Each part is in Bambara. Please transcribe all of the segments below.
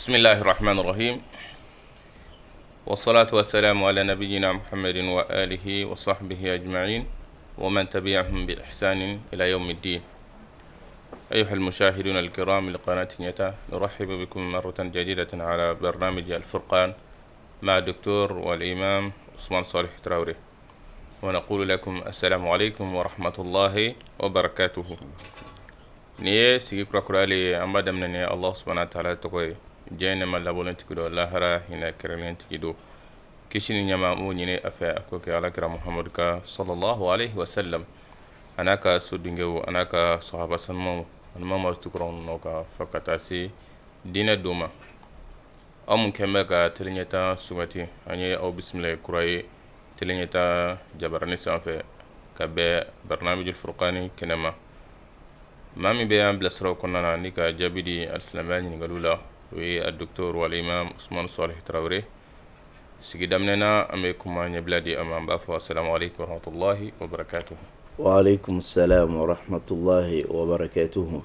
بسم الله الرحمن الرحيم والصلاة والسلام على نبينا محمد وآله وصحبه أجمعين ومن تبعهم بإحسان إلى يوم الدين. أيها المشاهدون الكرام لقناة نيتا، نرحب بكم مرة جديدة على برنامج الفرقان مع الدكتور والإمام عثمان صالح تراوري، ونقول لكم السلام عليكم ورحمة الله وبركاته. نيه سيكي كراكرالي أما دمنني الله سبحانه وتعالى تقوي جينا ما لابولن تكدو الله هرا هنا كرلين تكدو كشين نيما مو نيني أفا أكوكي على كرام محمد صلى الله عليه وسلم. أناكا سودينغو أناكا صحابة سنمو أنما تكرون نوكا فكتاسي دين دوما أمون كمبكا تلنيتا سومتي أني أو بسم الله كراي تلنيتا جبراني سانفي كبه برنامج الفرقاني كنما مامي بيان بلسرو كنا نيكا جابدي السلاماني نقولولا وي الدكتور والإمام عثمان صالح تراوري سيكي دمنا أميكم ماني بلادي أمام بافو. السلام عليكم ورحمة الله وبركاته. وعليكم السلام ورحمة الله وبركاته.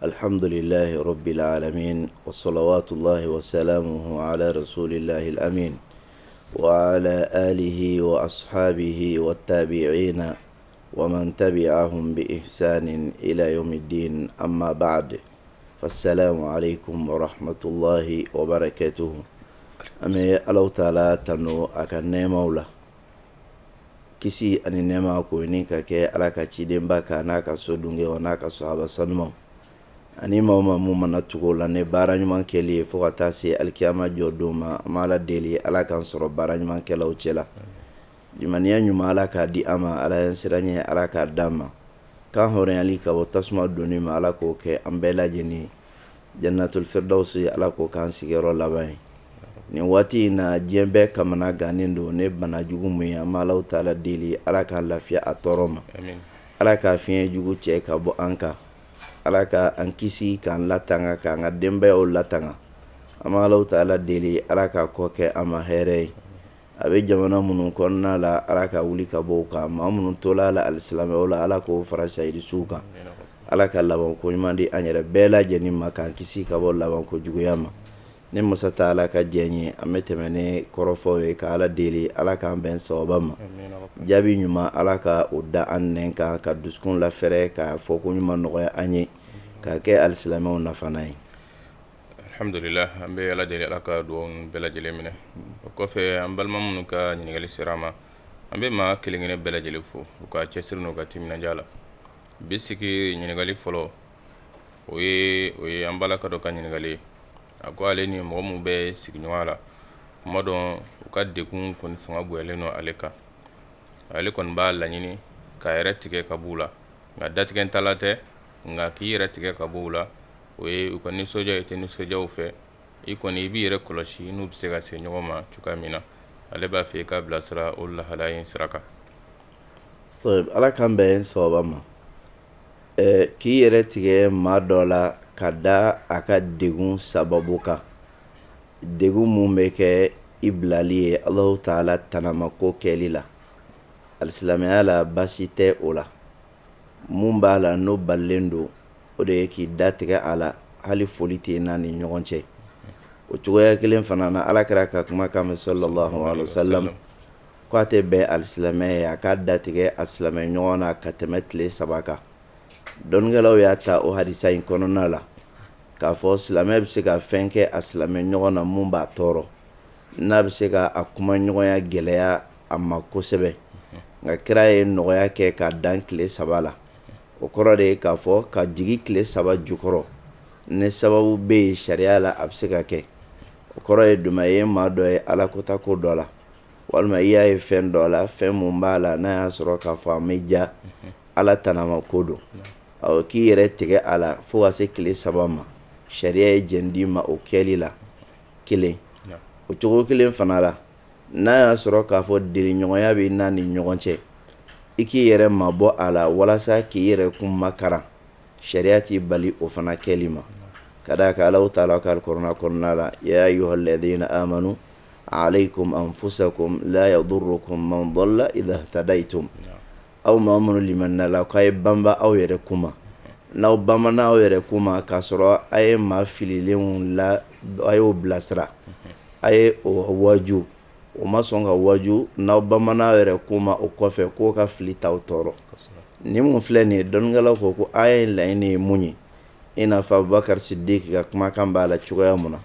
الحمد لله رب العالمين، وصلوات الله وسلامه على رسول الله الأمين وعلى آله وأصحابه والتابعين ومن تبعهم بإحسان إلى يوم الدين. أما بعد، فالسلام عليكم ورحمة الله وبركاته. أمي الله تعالى تنو أكن مولا kisi ani nema ko ni ka ke ala ka ciden ba ka na ka so dunge wa na ka sahaba sanmo ani mama mu mana tugo la ne bara nyuma kele fo ka ta se alkiyama jodoma mala deli ala kan soro bara nyuma kela o cela dimaniya nyuma ala ka di ama ala yan siranye ala ka dama kan hore ali ka tasma doni ma ala ko ke ambela jeni jannatul firdausi ala ko kan sigero labai ni wati na jembe kamana ganindo ne bana jugu mu ya malau taala dili ala ka lafiya atoroma. Amin. Ala ka fiye jugu che ka bo anka, ala ka ankisi kan latanga ka nga dembe o latanga amalau taala dili ala ka koke ama here abe jamana munun konna la ala ka wuli ka bo ka mamunun tola la alislam wala ala ko farasa idi suka ala ka laban ko nyandi anyere bela jeni maka ankisi ka bo laban ko jugu yama ne musa ta ala ka jenye ametemene korofo we ka ala deli ala ka ben sobama jabi nyuma ala ka udda annen ka duskun la fere ka foko nyuma noya anye ka ke alislamo na fanay. Alhamdulillah, ambe ala deli ala ka don bela jele mine ko fe ambal mamun ka nyingali sirama ambe ma kelingene bela jele fo ka chesirno ka timina jala bisiki nyingali folo oye ambala ka do ka nyingali ako ale ni mo mu be signwala modon ka dekun kon fanga boyele no aleka ale kon ba la nyini ka eretike kabula nga datike talate nga ki eretike kabula we ko ni soja ite ni soja ofe iko ni bi ere koloshi nu bise ga se nyoma chukamina ale ba fe ka blasra ulla halayin siraka. طيب ala kan be sobama ki eretike madola kada aka degun sababu ka degun mun be ke iblali Allah Ta'ala tanama ko kelila alislamaya la basite ola mun ba la no ballendo o de ki datige ala hali folite na ni ɲɔgɔn o cogoya kelen fana na ala kira ka kuma kan sallallahu alaihi wasallam ko ate be alislamaya ka datige alislamaya ɲɔgɔn na ka tɛmɛ tile saba kan. Dɔnkɛlaw y'a ta o hadisa in kɔnɔna la k'a fɔ silamɛ bɛ se ka fɛn kɛ a silamɛ ɲɔgɔn na mun b'a tɔɔrɔ n'a bɛ se ka a kuma ɲɔgɔnya gɛlɛya a ma kosɛbɛ nka kira ye nɔgɔya kɛ ka dan tile saba la. O kɔrɔ de ye k'a fɔ ka jigi tile saba jukɔrɔ ne sababu bɛ yen sariya la a bɛ se ka kɛ. O kɔrɔ ye duma ye maa dɔ ye ala kota ko dɔ la walima i y'a ye fɛn dɔ la fɛn mun b'a la n'a y'a sɔrɔ k'a fɔ a mɛ ja ala tanama ko don. K'i yɛrɛ tigɛ a la fo ka se tile saba ma sariya ye jɛn ma o kɛli la kelen. O cogo kelen fana la n'a y'a sɔrɔ k'a fɔ deli ɲɔgɔnya bɛ n'a ni ɲɔgɔn cɛ i k'i yɛrɛ mabɔ a la walasa k'i yɛrɛ kun makaran sariya t'i bali o fana kɛli ma ka d'a kan Alahu Ta'ala ka alikuranɛ kɔnɔna la ya ayyuhal ladhina amanu alaykum anfusakum la yadurrukum man dalla idha ihtadaytum. Aw maa minnu limanna la k'a ye banba aw yɛrɛ kuma n'aw bamana aw yɛrɛ kuma k'a sɔrɔ a ye maa fililenw la a y'o bilasira a ye o waju o ma sɔn ka waju n'aw bamanan yɛrɛ kuma o kɔfɛ k'o ka fili t'aw tɔɔrɔ ni mun filɛ nin ye dɔnnikɛlaw ko aya in laɲini ye mun ye i n'a fɔ Abubakar Sidiki ka kumakan b'a la cogoya mun na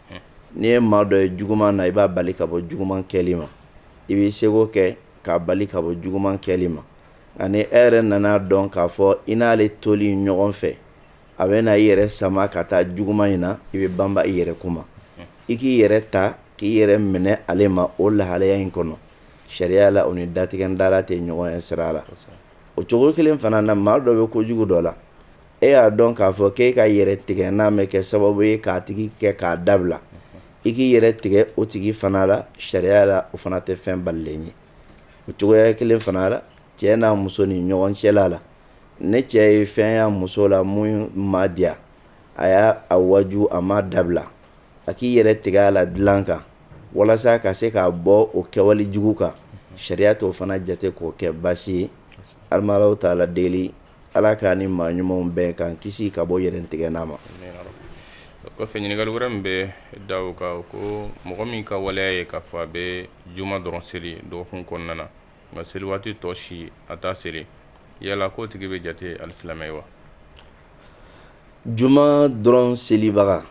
n'i ye maa dɔ ye juguman na i b'a bali ka bɔ juguman kɛli ma i b'i seko kɛ k'a bali ka bɔ juguman kɛli ma ani e yɛrɛ nana dɔn k'a fɔ i n'ale toli ɲɔgɔn fɛ a bɛ na i yɛrɛ sama ka taa juguman in na i bɛ banba i yɛrɛ kuma i k'i yɛrɛ ta k'i yɛrɛ minɛ ale ma o lahalaya in kɔnɔ sariya la o ni datigɛ dala tɛ ɲɔgɔn ye sira la o cogo kelen fana na maa dɔ bɛ kojugu dɔ la e y'a dɔn k'a fɔ k'e ka yɛrɛ tigɛ n'a mɛ kɛ sababu ye k'a tigi kɛ k'a dabila i k'i yɛrɛ tigɛ o tigi fana la sariya la o fana tɛ fɛn balilen ye o cogoya kelen fana la cɛ n'a muso ni ɲɔgɔn cɛla la ne cɛ ye fɛn y'a muso la mun ma diya a y'a waju a ma dabila a k'i yɛrɛ tigɛ a la dilan kan walasa ka se k'a bɔ o kɛwale jugu kan sariya t'o fana jate k'o kɛ baasi ye alimalaw taala deli ala k'a ni maa ɲumanw bɛɛ kan kisi ka bɔ yɛrɛ tigɛ n'a ma kɔfɛ ɲininkali wɛrɛ min bɛ da o kan ko mɔgɔ min ka waleya ye k'a fɔ a bɛ juma dɔrɔn seli dɔgɔkun kɔnɔna na nka seli waati tɔ si a t'a seli yala k'o tigi bɛ jate alisilamɛ ye wa juma dɔrɔn selibaga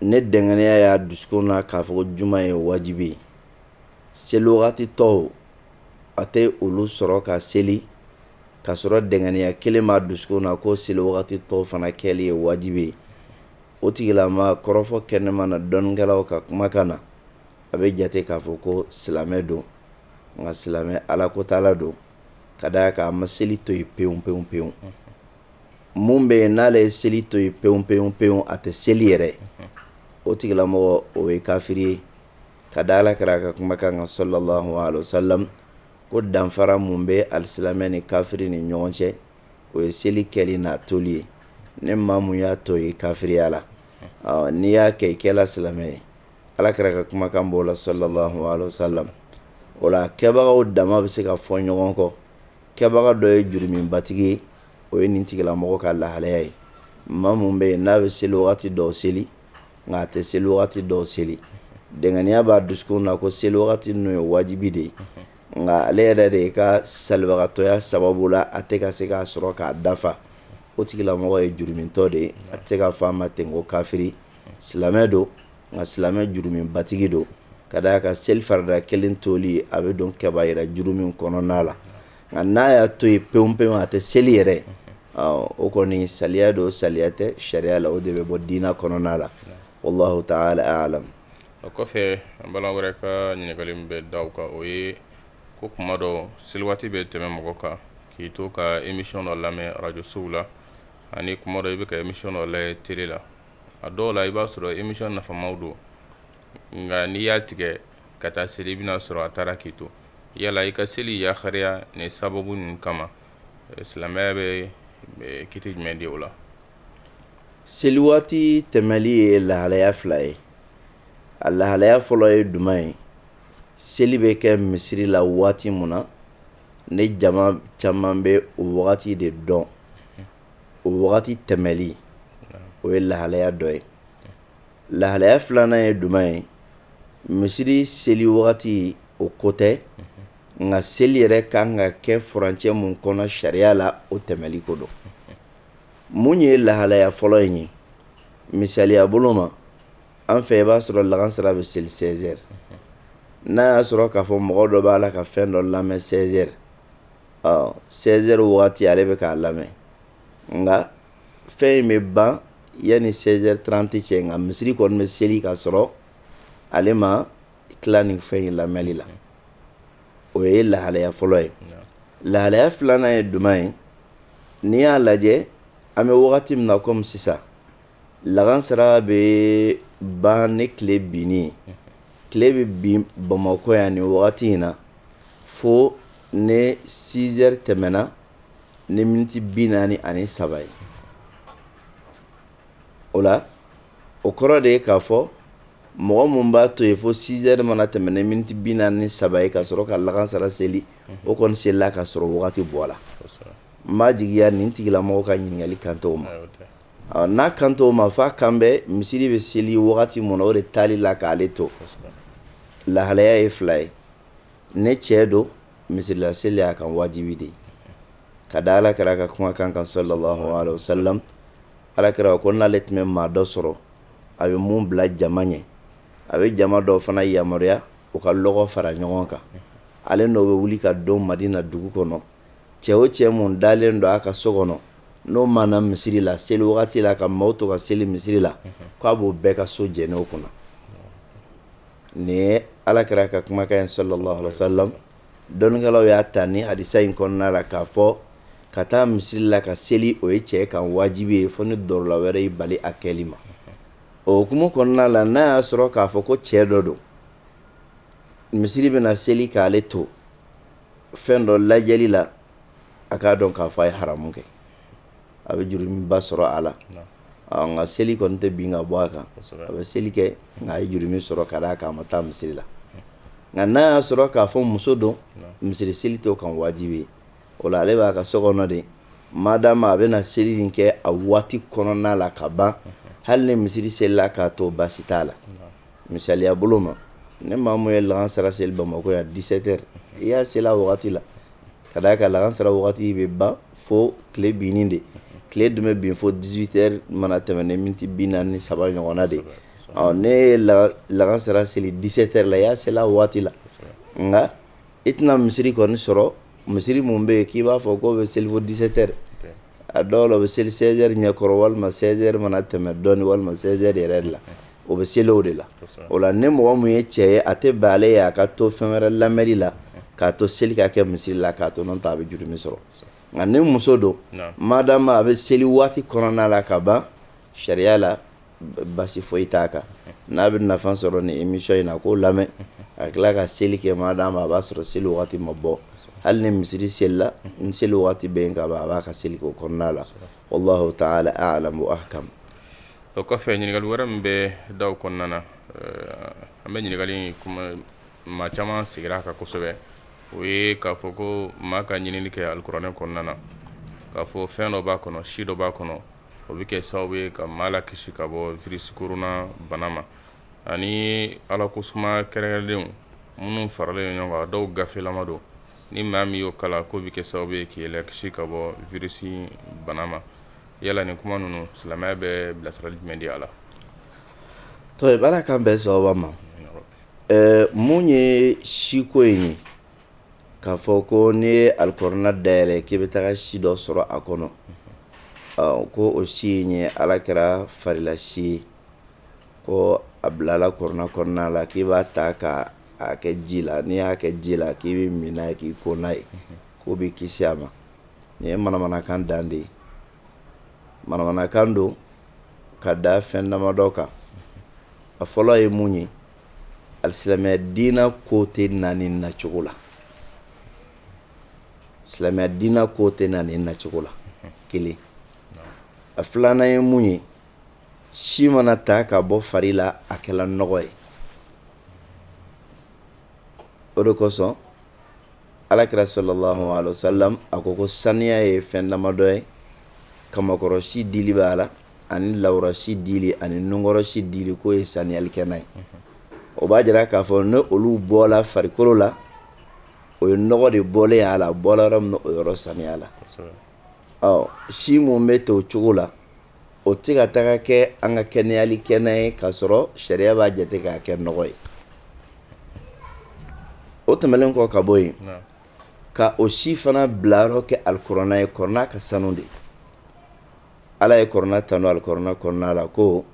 ne dɛngɛniya y'a dusukun na k'a fɔ ko juma ye wajibi ye seli wagati tɔw a tɛ olu sɔrɔ ka seli ka sɔrɔ dɛngɛniya kelen b'a dusukun na ko seli wagati tɔw fana kɛli ye wajibi ye o tigilama kɔrɔfɔ kɛnɛma na dɔnnikɛlaw ka kumakan na a bɛ jate k'a fɔ ko silamɛ don nka silamɛ alakotala don ka d'a kan a ma seli to yen pewu pewu pewu mun bɛ yen n'ale ye seli to yen pewu pewu pewu a tɛ seli yɛrɛ o tigilamɔgɔ o ye kafiri ye ka da Alakira ka kumakan kan sallallahu alaihi wasallam ko danfara mun bɛ alisilamɛ ni kafiri ni ɲɔgɔn cɛ o ye seli kɛli n'a toli ye ne maa mun y'a to ye kafiriya la n'i y'a kɛ i kɛla silamɛ ye Alakira ka kumakan b'o la sallallahu alaihi wasallam o la kɛbagaw dama bɛ se ka fɔ ɲɔgɔn kɔ kɛbaga dɔ ye jurumibatigi ye o ye nin tigilamɔgɔ ka lahalaya ye maa mun bɛ yen n'a bɛ seli wagati dɔw seli nka a tɛ seli wagati dɔw seli dɛngɛniya b'a dusukun na ko seli wagati ninnu ye wajibi de ye nka ale yɛrɛ de ka salibagatɔya sababu la a tɛ ka se k'a sɔrɔ k'a dafa o tigilamɔgɔ ye jurumitɔ de ye a tɛ se ka fɔ a ma ten ko kafiri silamɛ don nka silamɛ jurumibatigi don ka d'a kan seli farida kelen toli a bɛ don kɛbayira jurumi kɔnɔna la nka n'a y'a to yen pewu pewu a tɛ seli yɛrɛ o kɔni saliya don saliya tɛ sariya la o de bɛ bɔ diinɛ kɔnɔna la wallahu ta'ala a'lam o kɔfɛ an baliman wɛrɛ ka ɲininkali min bɛ da o kan o ye ko kuma dɔ seli waati bɛ tɛmɛ mɔgɔ kan k'i to ka émission dɔ lamɛn radio sow la ani kuma dɔ i bɛ ka émission dɔ lajɛ télé la a dɔw la i b'a sɔrɔ émission nafamaw don nka n'i y'a tigɛ ka taa seli i bɛna sɔrɔ a taara k'i to yala i ka seli yakariya ni sababu ninnu kama silamɛya bɛ kiti jumɛn di o la seli waati tɛmɛli ye lahalaya fila ye a lahalaya fɔlɔ ye duman ye seli bɛ kɛ misiri la waati mun na ne jama caman bɛ o wagati de dɔn o wagati tɛmɛli o ye lahalaya dɔ ye lahalaya filanan ye duman ye misiri seli wagati o ko tɛ nka seli yɛrɛ kan ka kɛ furancɛ mun kɔnɔ sariya la o tɛmɛli ko don mun ye lahalaya fɔlɔ in ye misaliya bolo ma an fɛ i b'a sɔrɔ lagansara bɛ seli 16h n'a y'a sɔrɔ k'a fɔ mɔgɔ dɔ b'a la ka fɛn dɔ lamɛn 16h 16h wagati ale bɛ k'a lamɛn nka fɛn in bɛ ban yanni 16h30 cɛ nka misiri kɔni bɛ seli ka sɔrɔ ale ma tila nin fɛn in lamɛnli la o ye lahalaya fɔlɔ ye lahalaya filanan ye duman ye n'i y'a lajɛ an bɛ wagati min na komi sisan lagansara bɛ ban ni tile binni ye tile bɛ bin Bamakɔ yan nin wagati in na fo ne 6h tɛmɛna ni miniti 43 ye o la o kɔrɔ de ye k'a fɔ mɔgɔ mun b'a to yen fo 6h mana tɛmɛ ni miniti 43 ye ka sɔrɔ ka lagansara seli o kɔni selila ka sɔrɔ wagati bɔ la n b'a jigiya nin tigilamɔgɔ ka ɲininkali kan t'o ma n'a kanto ma fa kan bɛ misiri bɛ seli wagati mun na o de taali la k'ale to lahalaya ye fila ye ne cɛ don misirila seli y'a kan wajibi de ka da alakira ka kumakan kan sallallahu alaihi wasallam alakira ko n'ale tun bɛ maa dɔ sɔrɔ a bɛ mun bila jama ɲɛ a bɛ jama dɔw fana yamaruya u ka lɔgɔ fara ɲɔgɔn kan ale n'o bɛ wuli ka don Madina dugu kɔnɔ cɛ o cɛ mun dalen don a ka so kɔnɔ n'o mana misiri la seli wagati la ka maaw to ka seli misiri la k'a b'o bɛɛ ka so jɛnɛ o kunna nin ye alakira ka kumakan ye sallallahu alaihi wasallam dɔnnikɛlaw y'a ta ni hadisa in kɔnɔna la k'a fɔ ka taa misiri la ka seli o ye cɛ kan wajibi ye fo ni dɔrɔla wɛrɛ y'i bali a kɛli ma o hukumu kɔnɔna la n'a y'a sɔrɔ k'a fɔ ko cɛ dɔ don misiri bɛna seli k'ale to fɛn dɔ lajɛli la a k'a dɔn k'a fɔ a ye haramu kɛ a bɛ jurumiba sɔrɔ a la nka seli kɔni tɛ bin ka bɔ a kan a bɛ seli kɛ nka a ye jurumi sɔrɔ ka d'a kan a ma taa misiri la nka n'a y'a sɔrɔ k'a fɔ muso don misiri seli t'o kan wajibi ye o la ale b'a ka so kɔnɔ de madama a bɛna seli nin kɛ a waati kɔnɔna la ka ban hali ni misiri selila k'a to baasi t'a la misaliya bolo ma ne maa mun ye lahansara seli Bamakɔ yan 17h i y'a seli a wagati la ka d'a kan lahansara wagati bɛ ban fo tile binni de tile dun bɛ bin fo 18h mana tɛmɛ ni miniti 43 ɲɔgɔnna de ne ye lahansara seli 17h la i y'a seli a wagati la nka i tɛna misiri kɔni sɔrɔ misiri mun bɛ yen k'i b'a fɔ k'o bɛ seli fo 17h a dɔw la o bɛ seli 16h ɲɛkɔrɔ walima 16h mana tɛmɛ dɔɔni walima 16h yɛrɛ de la o bɛ seli o de la o la ni mɔgɔ mun ye cɛ ye a tɛ bɛn ale ye a ka to fɛn wɛrɛ lamɛnni la k'a to seli ka kɛ misiri la k'a to n'o tɛ a bɛ jurumi sɔrɔ nka ni muso don madama a bɛ seli waati kɔnɔna la ka ban sariya la basi foyi t'a kan n'a bɛ nafa sɔrɔ ni émission in na k'o lamɛn a tila ka seli kɛ madama a b'a sɔrɔ seli waati ma bɔ hali ni misiri selila ni seli waati bɛ yen ka ban a b'a ka seli k'o kɔnɔna la wallahu ta'ala a'lam wa ahkam. o kɔfɛ ɲininkali wɛrɛ min bɛ daw kɔnɔna na an bɛ ɲininkali kuma maa caman sigira a kan kosɛbɛ o ye k'a fɔ ko maa ka ɲinini kɛ alikuranɛ kɔnɔna na k'a fɔ fɛn dɔ b'a kɔnɔ si dɔ b'a kɔnɔ o bɛ kɛ sababu ye ka maa lakisi ka bɔ virisi korona bana ma ani ala ko suma kɛrɛnkɛrɛnlenw minnu faralen ɲɔgɔn kan dɔw gafelama don ni maa min y'o kala k'o bɛ kɛ sababu ye k'i lakisi ka bɔ virisi bana ma yala nin kuma ninnu silamɛya bɛ bilasirali jumɛn di a la. to bala kan bɛɛ sababa ma mun ye siko in ye k'a fɔ ko n'i ye alikɔrɔna dayɛlɛ k'i bɛ taga si dɔ sɔrɔ a kɔnɔ ko o si in ye ala kɛra farila si ye ko a bilala kɔrɔna kɔnɔna la k'i b'a ta ka a kɛ ji la n'i y'a kɛ ji la k'i bɛ min n'a ye k'i ko n'a ye k'o bɛ kisi a ma nin ye manamanakan dan de ye manamanakan don ka da fɛn damadɔ kan a fɔlɔ ye mun ye alisilamɛya diina ko tɛ na ni nacogo la silamɛya diina ko tɛ na ni nacogo la kelen a filanan ye mun ye si mana ta ka bɔ fari la a kɛla nɔgɔ ye o de kosɔn alakira sallallahu alaihi wasallam a ko saniya ye fɛn damadɔ ye kamakɔrɔ si dili b'a la ani lawura si dili ani nunkɔrɔ si dili k'o ye saniyalikɛna ye o b'a jira k'a fɔ ne olu bɔla farikolo la o ye nɔgɔ de bɔlen a la bɔla yɔrɔ min na o yɔrɔ saniya la si mun bɛ to o cogo la o tɛ ka taga kɛ an ka kɛnɛyalikɛna ye k'a sɔrɔ sariya b'a jate k'a kɛ nɔgɔ ye o tɛmɛlen kɔ ka bɔ yen ka o si fana bila yɔrɔ kɛ alikuranɛ ye kɔrɔna ka sanu de ala ye kɔrɔna tanu alikuranɛ kɔnɔna la ko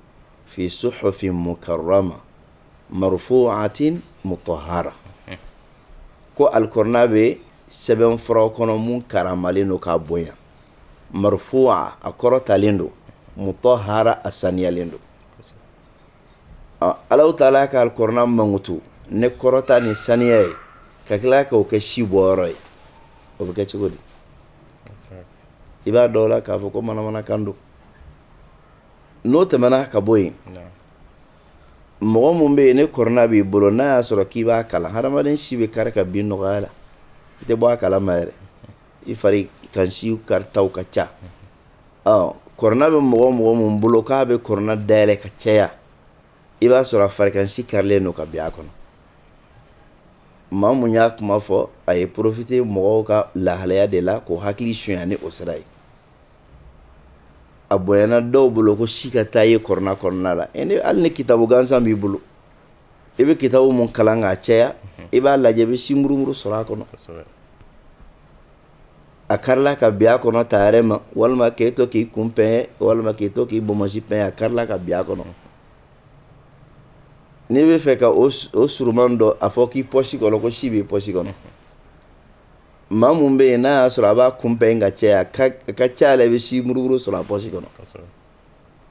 fi suhufin mukarrama marfu'atin mutahhara ko alikuranɛ bɛ sɛbɛn furaw kɔnɔ mun karamalen don k'a bonya marfu'a a kɔrɔtalen don mutahhara a saniyalen don ala ta'ala ka alikuranɛ mankutu ne kɔrɔta ni saniya ye ka tila k'o kɛ si bɔyɔrɔ ye o bɛ kɛ cogo di i b'a dɔw la k'a fɔ ko manamanakan don n'o tɛmɛna ka bɔ yen mɔgɔ mun bɛ yen ne kɔrɔna b'i bolo n'a y'a sɔrɔ k'i b'a kalan hadamaden si bɛ kari ka bin nɔgɔya la i tɛ bɔ a kalama yɛrɛ i fari kan si karitaw ka ca kɔrɔna bɛ mɔgɔ mun bolo k'a bɛ kɔrɔna dayɛlɛ ka caya i b'a sɔrɔ a farikansi karilen don ka bin a kɔnɔ maa mun y'a kuma fɔ a ye profiter mɔgɔw ka lahalaya de la k'o hakili suɲɛ ni o sira ye a bonyana dɔw bolo ko si ka taa ye kɔrɔna kɔnɔna la hali ni kitabu gansan b'i bolo i bɛ kitabu mun kalan k'a caya i b'a lajɛ i bɛ si murumuru sɔrɔ a kɔnɔ a karila ka bin a kɔnɔ ta yɛrɛ ma walima k'e to k'i kun pɛn walima k'e to k'i bɔnmɔsi pɛn a karila ka bin a kɔnɔ n'i bɛ fɛ ka o suruman dɔ a fɔ k'i pɔsi kɔnɔ ko si b'i pɔsi kɔnɔ maa mun bɛ yen n'a y'a sɔrɔ a b'a kun pɛn ka caya a ka ca la i bɛ si murumuru sɔrɔ a pɔsi kɔnɔ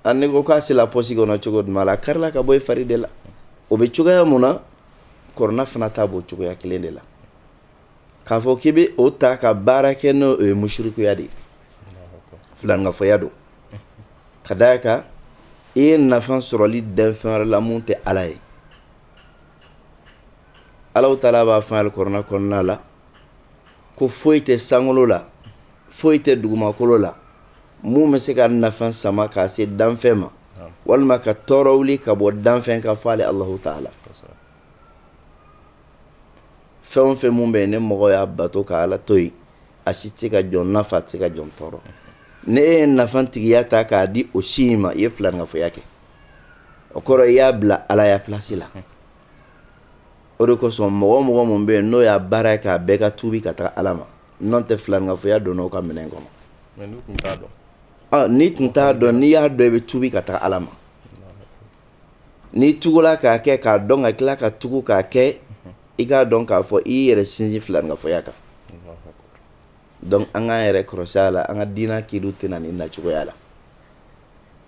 a n'i ko k'a sela pɔsi kɔnɔ cogo jumɛn la a karila ka bɔ i fari de la o bɛ cogoya mun na kɔrɔna fana ta b'o cogoya kelen de la k'a fɔ k'i bɛ o ta ka baara kɛ n'o ye musirikuya de ye filanifɔya don ka d'a kan i ye nafa sɔrɔli danfɛn wɛrɛ la mun tɛ ala ye Alahu Taala b'a fɔ alikɔrɔna kɔnɔna la ko foyi tɛ sankolo la foyi tɛ dugumakolo la mun bɛ se ka nafa sama k'a se danfɛn ma walima ka tɔɔrɔ wuli ka bɔ danfɛn ka fɔ ale Alahu Taala fɛn o fɛn mun bɛ yen ne mɔgɔ y'a bato ka ala to yen a si tɛ se ka jɔn nafa a tɛ se ka jɔn tɔɔrɔ ne ye nafa tigiya ta k'a di o si in ma i ye filanifɔya kɛ o kɔrɔ i y'a bila ala ya pilasi la o de kosɔn mɔgɔ mun bɛ yen n'o y'a baara ye k'a bɛɛ ka tuubi ka taga ala ma n'o tɛ filanifɔya donna o ka minɛn kɔnɔ n'i tun t'a dɔn n'i y'a dɔn i bɛ tuubi ka taga ala ma n'i tugula k'a kɛ k'a dɔn ka tila ka tugu k'a kɛ i k'a dɔn k'a fɔ i y'i yɛrɛ sinsin filanifɔya kan donc an k'an yɛrɛ kɔlɔsi a la an ka diina kiliw tɛ na nin nacogoya la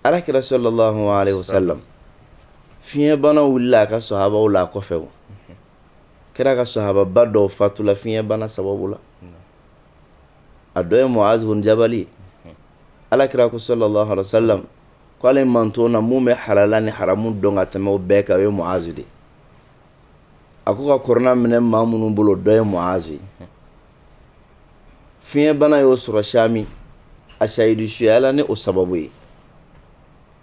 alakira sallallahu alaihi wasallam fiɲɛbana wulila a ka sahabaw la a kɔfɛ o kɛra ka sahababa dɔw fatula fiɲɛbana sababu la a dɔ ye Muaz bin Jabali alakira ko sallallahu alaihi wasallam ko ale manto na mun bɛ halala ni haramu dɔn ka tɛmɛ o bɛɛ kan o ye Muaz de a ko ka kɔrɔna minɛ maa minnu bolo dɔ ye Muaz ye fiɲɛbana y'o sɔrɔ Sami a shahidu suyala ni o sababu ye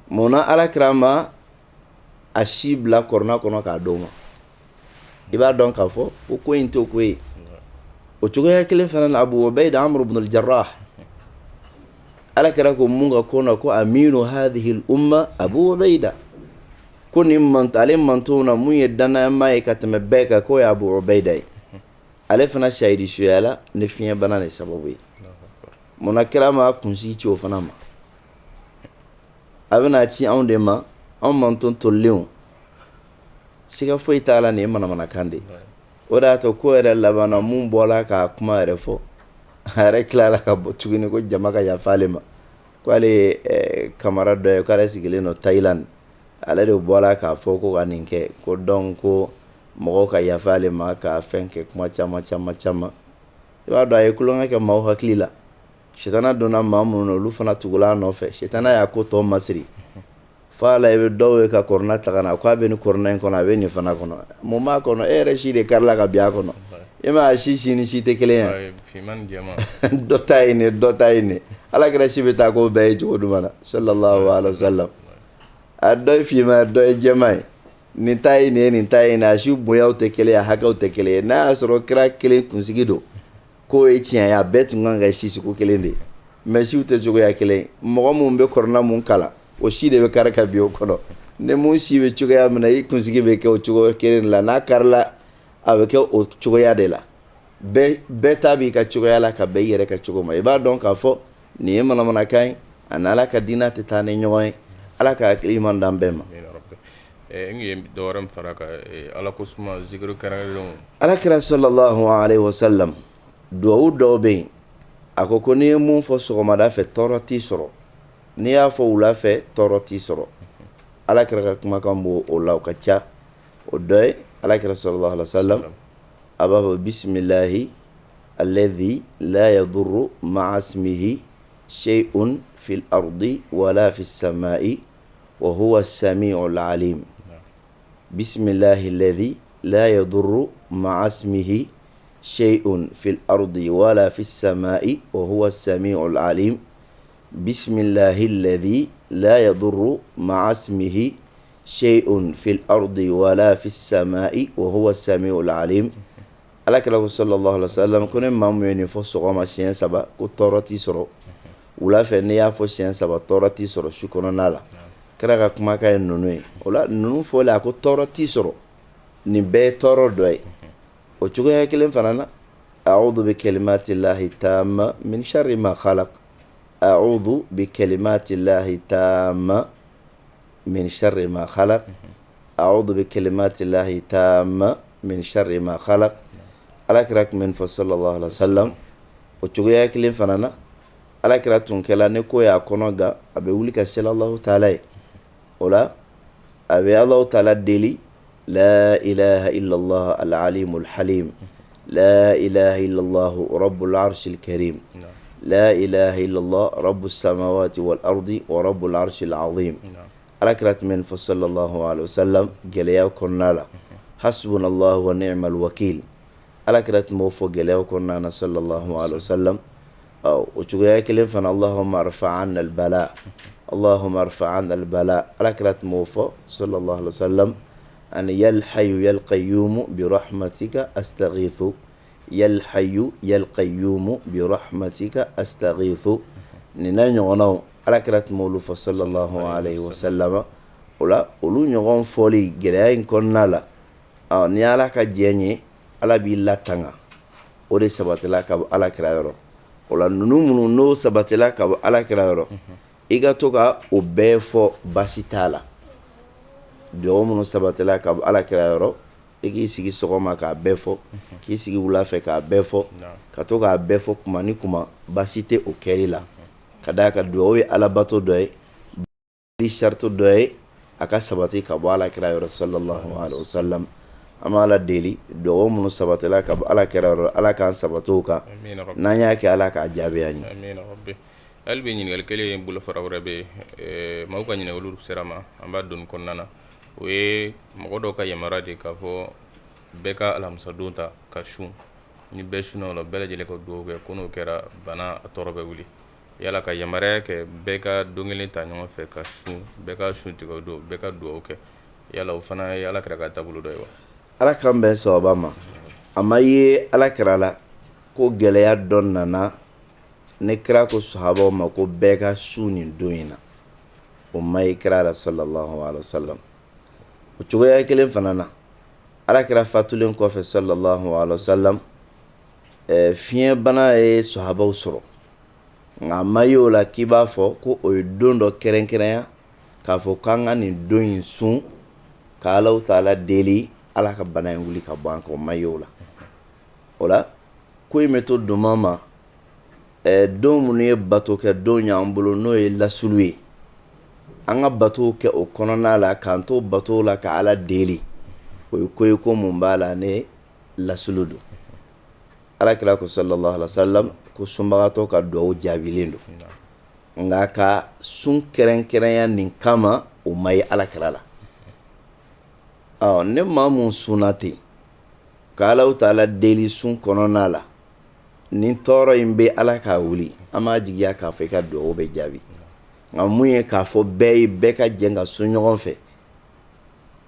munna alakira ma a si bila kɔrɔna kɔnɔ k'a d'o ma i b'a dɔn k'a fɔ o ko in t'o ko ye o cogoya kelen fana na Abu Ubaida Amr ibn al-Jarrah alakira ko mun ka ko na ko aminu hadhihi al-umma Abu Ubaida ko nin manto ale manto na mun ye danayama ye ka tɛmɛ bɛɛ kan k'o ye Abu Ubaida ye ale fana shahidu suyala ni fiɲɛbana de sababu ye munna kira ma kunsigi ci o fana ma a bɛna ci anw de ma anw manton tolilenw siga foyi t'a la nin ye manamanakan de o de y'a to ko yɛrɛ labanna mun bɔla k'a kuma yɛrɛ fɔ a yɛrɛ tilala ka bɔ tuguni ko jama ka yafa ale ma ko ale ye kamara dɔ ye k'ale sigilen don Thailand ale de bɔla k'a fɔ ko ka nin kɛ ko donc ko mɔgɔw ka yafa ale ma ka fɛn kɛ kuma caman i b'a dɔn a ye kulonkɛ kɛ maaw hakili la sitana donna maa minnu na olu fana tugula a nɔfɛ sitana y'a ko tɔ masiri fo a la i bɛ dɔw ye ka kɔrɔna ta ka na k'a bɛ nin kɔrɔna in kɔnɔ a bɛ nin fana kɔnɔ mun b'a kɔnɔ e yɛrɛ si de karila ka bin a kɔnɔ e ma a si ni si tɛ kelen ye dɔ ta ye nin dɔ ta ye nin alakira si bɛ taa k'o bɛɛ ye cogo jumɛn na sallallahu alaihi wasallam a dɔ ye finman ye dɔ ye jɛman ye nin ta ye nin ye nin ta ye nin a si bonyaw tɛ kelen ye a hakɛw tɛ kelen ye n'a y'a sɔrɔ kira kelen kunsigi don k'o ye tiɲɛ ye a bɛɛ tun kan ka si sugu kelen de ye mais siw tɛ cogoya kelen ye mɔgɔ mun bɛ kɔrɔna mun kalan o si de bɛ kari ka bin o kɔnɔ ni mun si bɛ cogoya min na i kunsigi bɛ kɛ o cogo kelen de la n'a karila a bɛ kɛ o cogoya de la bɛɛ ta b'i ka cogoya la ka bɛn i yɛrɛ ka cogo ma i b'a dɔn k'a fɔ nin ye manamanakan ye a ni ala ka diinɛ tɛ taa ni ɲɔgɔn ye ala ka hakili ɲuman d'an bɛɛ ma n ye dɔwɛrɛ min fara kan ala ko suma zikiru kɛrɛnkɛrɛnlenw alakira sallallahu alaihi wasallam duwawu dɔw bɛ yen a ko n'i ye mun fɔ sɔgɔmada fɛ tɔɔrɔ t'i sɔrɔ n'i y'a fɔ wula fɛ tɔɔrɔ t'i sɔrɔ alakira ka kumakan b'o o la o ka ca o dɔ ye alakira sallallahu alaihi wasallam a b'a fɔ bisimilahi alladhi la yadurru ma'a ismihi shay'un fil ardi wala fis samai wa huwa as-sami'ul alim bisimilahi alladhi la yadurru ma'a ismihi شيء في الأرض ولا في السماء وهو السميع العليم bismillahi alladhi la yadurru ma'a ismihi shay'un fil ardi wala fis samai wa huwa as-sami'ul alim. Alakira ko sallallahu alaihi wasallam ko ne maa mun ye nin fɔ sɔgɔma siɲɛ 3 ko tɔɔrɔ t'i sɔrɔ, wula fɛ n'i y'a fɔ siɲɛ 3 tɔɔrɔ t'i sɔrɔ su kɔnɔna la. Kira ka kumakan ye ninnu ye. O la ninnu fɔlen a ko tɔɔrɔ t'i sɔrɔ, nin bɛɛ ye tɔɔrɔ dɔ ye. O cogoya kelen fana na a'udhu bi kalimatillahi tamma min sharri ma khalaq, a'udhu bi kalimatillahi tamma min sharri ma khalaq, a'udhu bi kalimatillahi tamma min sharri ma khalaq. Alakira kun bɛ nin fɔ sallallahu alaihi wasallam. O cogoya kelen fana na alakira tun kɛla ni ko y'a kɔnɔ ga a bɛ wuli ka seli Allahu taala ye. O la a bɛ Allahu taala deli la ilaha illallah al-alimul halim, la ilaha illallah rabbul arshil karim, la ilaha illallah rabbus samawati wal ardi wa rabbul arshil azim. Alakira tun bɛ nin fɔ sallallahu alaihi wasallam gɛlɛya kɔnɔna la. Hasbunallahu wa ni'mal wakil. Alakira tun b'o fɔ gɛlɛya kɔnɔna na sallallahu alaihi wasallam. O cogoya kelen fana Allahumma arfa 'anna al-bala, Allahumma arfa 'anna al-bala. Alakira tun b'o fɔ sallallahu alaihi wasallam an yal hayyu yal qayyum bi rahmatika astaghithu, yal hayyu yal qayyum bi rahmatika astaghithu. Nin n'a ɲɔgɔnnaw alakira tun b'olu fɔ sallallahu alaihi wasallam. O la olu ɲɔgɔn fɔli gɛlɛya in kɔnɔna la, ni Ala ka diɲɛ ye Ala b'i latanga, o de sabatila ka bɔ alakira yɔrɔ. O la ninnu minnu n'o sabatila ka bɔ alakira yɔrɔ, i ka to ka o bɛɛ fɔ baasi t'a la. Dugawu minnu sabatila ka bɔ alakira yɔrɔ, i k'i sigi sɔgɔma k'a bɛɛ fɔ, k'i sigi wula fɛ k'a bɛɛ fɔ, ka to k'a bɛɛ fɔ kuma ni kuma, baasi tɛ o kɛli la. Ka d'a kan dugawu ye alabato dɔ ye, di sarito dɔ ye, a ka sabati ka bɔ alakira yɔrɔ sallallahu alaihi wasallam. An bɛ Ala deli dugawu minnu sabatila ka bɔ alakira yɔrɔ, Ala k'an sabatiw kan, n'an y'a kɛ Ala k'a jaabi an ye. Amina rabbi. Hali bi ɲininkali kelen ye bolo fara wɛrɛ bɛ yen, maaw ka ɲininkaliw sera ma, an b'a dɔn kɔnɔna na. O ye mɔgɔ dɔw ka yamaruya de k'a fɔ bɛɛ ka alamisadon ta ka sun, ni bɛɛ sunna o la bɛɛ lajɛlen ka dugawu kɛ ko n'o kɛra bana a tɔɔrɔ bɛ wuli. Yala ka yamaruya kɛ bɛɛ ka don kelen ta ɲɔgɔn fɛ ka sun, bɛɛ ka sun tigɛ o don, bɛɛ ka dugawu kɛ. Yala o fana ye Alakira ka taabolo dɔ ye wa? Ala k'an bɛn sababa ma. A ma ye alakira la ko gɛlɛya dɔ nana ne kira ko sahabaw ma ko bɛɛ ka su nin don in na. O ma ye kira la sallallahu alaihi wasallam. O cogoya kelen fana na alakira fatulen kɔfɛ sallallahu alaihi wasallam, fiɲɛ bana ye sahabaw sɔrɔ. Nka a ma ye o la k'i b'a fɔ ko o ye don dɔ kɛrɛnkɛrɛnya k'a fɔ k'an ka nin don in sun ka Alahu taala deli Ala ka bana in wuli ka bɔ an kan. O ma ye o la. O la ko in bɛ to duma ma, don minnu ye bato kɛ don y'an bolo n'o ye lasulu ye, an ka batow kɛ o kɔnɔna la k'an to batow la ka Ala deli. O ye ko ye ko mun b'a la ne lasulu don. Alakira ko sallallahu alaihi wasallam ko sunbagatɔ ka dugawu jaabilen don. Nka ka sun kɛrɛnkɛrɛnya nin kama o ma ye alakira la. Ne maa mun sunna ten ka Alahu taala deli sun kɔnɔna la, nin tɔɔrɔ in bɛ Ala k'a wuli, an b'a jigiya k'a fɔ i ka dugawu bɛ jaabi. Nka mun ye k'a fɔ bɛɛ ye bɛɛ ka jɛ ka sun ɲɔgɔn fɛ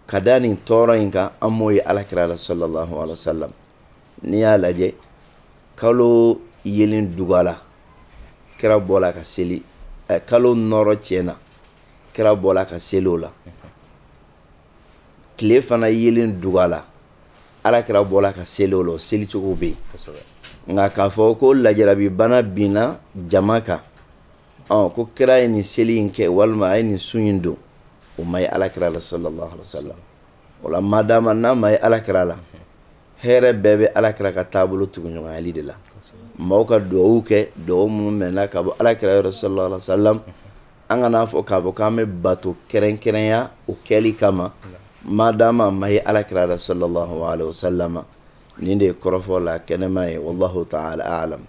ka da nin tɔɔrɔ in kan, an m'o ye alakira la sallallahu alaihi wasallam. N'i y'a lajɛ kalo yelen dugala kira bɔla ka seli, kalo nɔrɔ tiɲɛna kira bɔla ka seli o la. Tile fana yelen dugala alakira bɔla ka seli o la, o seli cogo bɛ yen. Nka k'a fɔ ko lajarabi bana binna jama kan, ko kira ye nin seli in kɛ walima a ye nin sun in don, o ma ye alakira la sallallahu alaihi wasallam. O la madama n'a ma ye alakira la, hɛrɛ bɛɛ bɛ alakira ka taabolo tuguɲɔgɔnyali de la. Maaw ka dugawu kɛ dugawu minnu mɛnna ka bɔ alakira yɔrɔ sallallahu alaihi wasallam. An kana fɔ k'a fɔ k'an bɛ bato kɛrɛnkɛrɛnya o kɛli kama madama ma ye alakira la sallallahu alaihi wasallam. Nin de ye kɔrɔfɔ la kɛnɛma ye, wallahu ta'ala a'lam.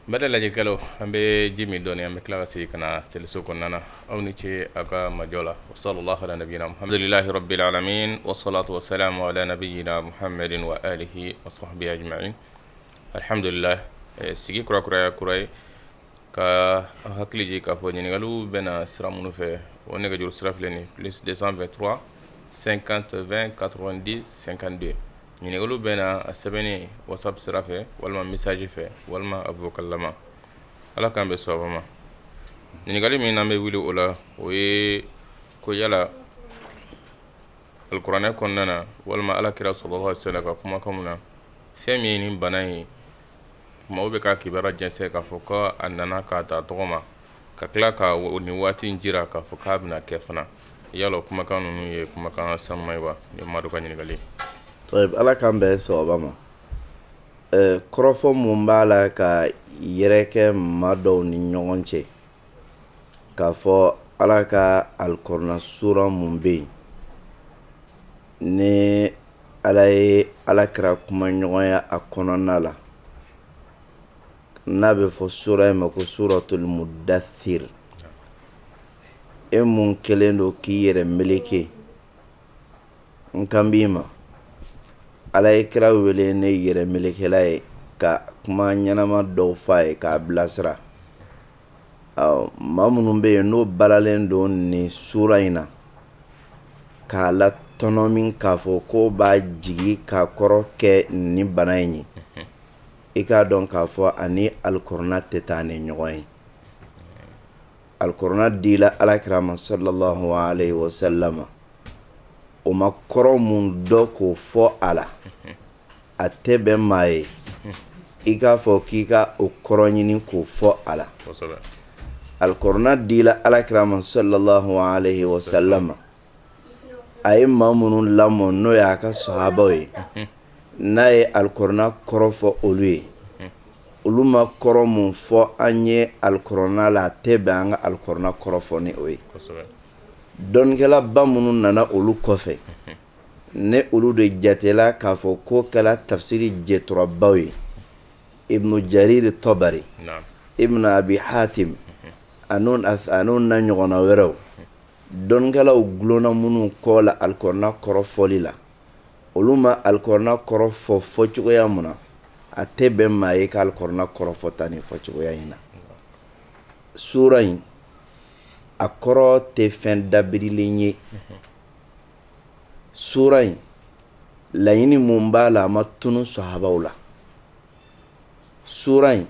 N bɛ lajɛkɛlaw, an bɛ ji min dɔɔni, an bɛ tila ka segin ka na teleso kɔnɔna na. Aw ni ce a ka majɔ la. Wa sallallahu ala nabiyina Muhamadillahi rabbil alamin wa salatu wa salamu ala nabiyyina Muhammadin wa alihi wa sahbihi ajma'in. Alhamdulillah, sigi kura ye ka hakili ji k'a fɔ ɲininkaliw bɛna sira minnu fɛ o nɛgɛjuru sira filɛ nin plus 223 50 20 90 52 ɲininkaliw bɛna a sɛbɛnni whatsapp sira fɛ walima message fɛ walima a vocal lama ala k'an bɛ sababa ma ɲininkali min n'an bɛ wuli o la o ye ko yala alikuranɛ kɔnɔna na walima alakira sallallahu alaihi wasallam ka kumakanw na fɛn min ye nin bana in maaw bɛ ka kibaruya jɛnsɛn k'a fɔ ko a nana k'a ta tɔgɔ ma ka tila ka nin waati in jira k'a fɔ k'a bɛna kɛ fana yala kumakan ninnu ye kumakan sanuma ye wa ni Madu ka ɲininkali. ala k'an bɛn sababa ma kɔrɔfɔ mun b'a la ka yɛrɛ kɛ maa dɔw ni ɲɔgɔn cɛ k'a fɔ ala ka alikuranɛ sura mun bɛ yen ni ala ye alakira kumaɲɔgɔnya a kɔnɔna la n'a bɛ fɔ sura in ma ko suratul mudaththir e mun kelen don k'i yɛrɛ meleke n kan b'i ma ala ye kira wele ne yɛrɛ melekela ye ka kuma ɲɛnama dɔw f'a ye k'a bilasira maa minnu bɛ yen n'o balalen don nin sura in na k'a la tɔnɔ min k'a fɔ ko b'a jigi k'a kɔrɔ kɛ ni bana in ye i k'a dɔn k'a fɔ ani alikuranɛ tɛ taa ni ɲɔgɔn ye alikuranɛ dila alakira ma sallallahu alaihi wasallam o ma kɔrɔ mun dɔ k'o fɔ a la a tɛ bɛn maa ye i k'a fɔ k'i ka o kɔrɔ ɲini k'o fɔ a la alikuranɛ dila alakira ma sallallahu alaihi wasallam a ye maa minnu lamɔ n'o y'a ka sahabaw ye n'a ye alikuranɛ kɔrɔ fɔ olu ye olu ma kɔrɔ mun fɔ an ye alikuranɛ la a tɛ bɛn an ka alikuranɛ kɔrɔ fɔ ni o ye dɔnnikɛla ba minnu nana olu kɔfɛ ne olu de jatela k'a fɔ ko kɛla tafsiri jɛtɔrabaw ye ibnu jarir tɔbari ibnu abi hatim an'o na ɲɔgɔnna wɛrɛw dɔnnikɛlaw gulonna minnu kɔ la alikuranɛ kɔrɔ fɔli la olu ma alikuranɛ kɔrɔ fɔ fɔcogoya mun na a tɛ bɛn maa ye ka alikuranɛ kɔrɔ fɔ ta ni fɔcogoya in na sura in a kɔrɔ tɛ fɛn dabirilen ye sura in laɲini mun b'a la a ma tunu sahabaw la sura in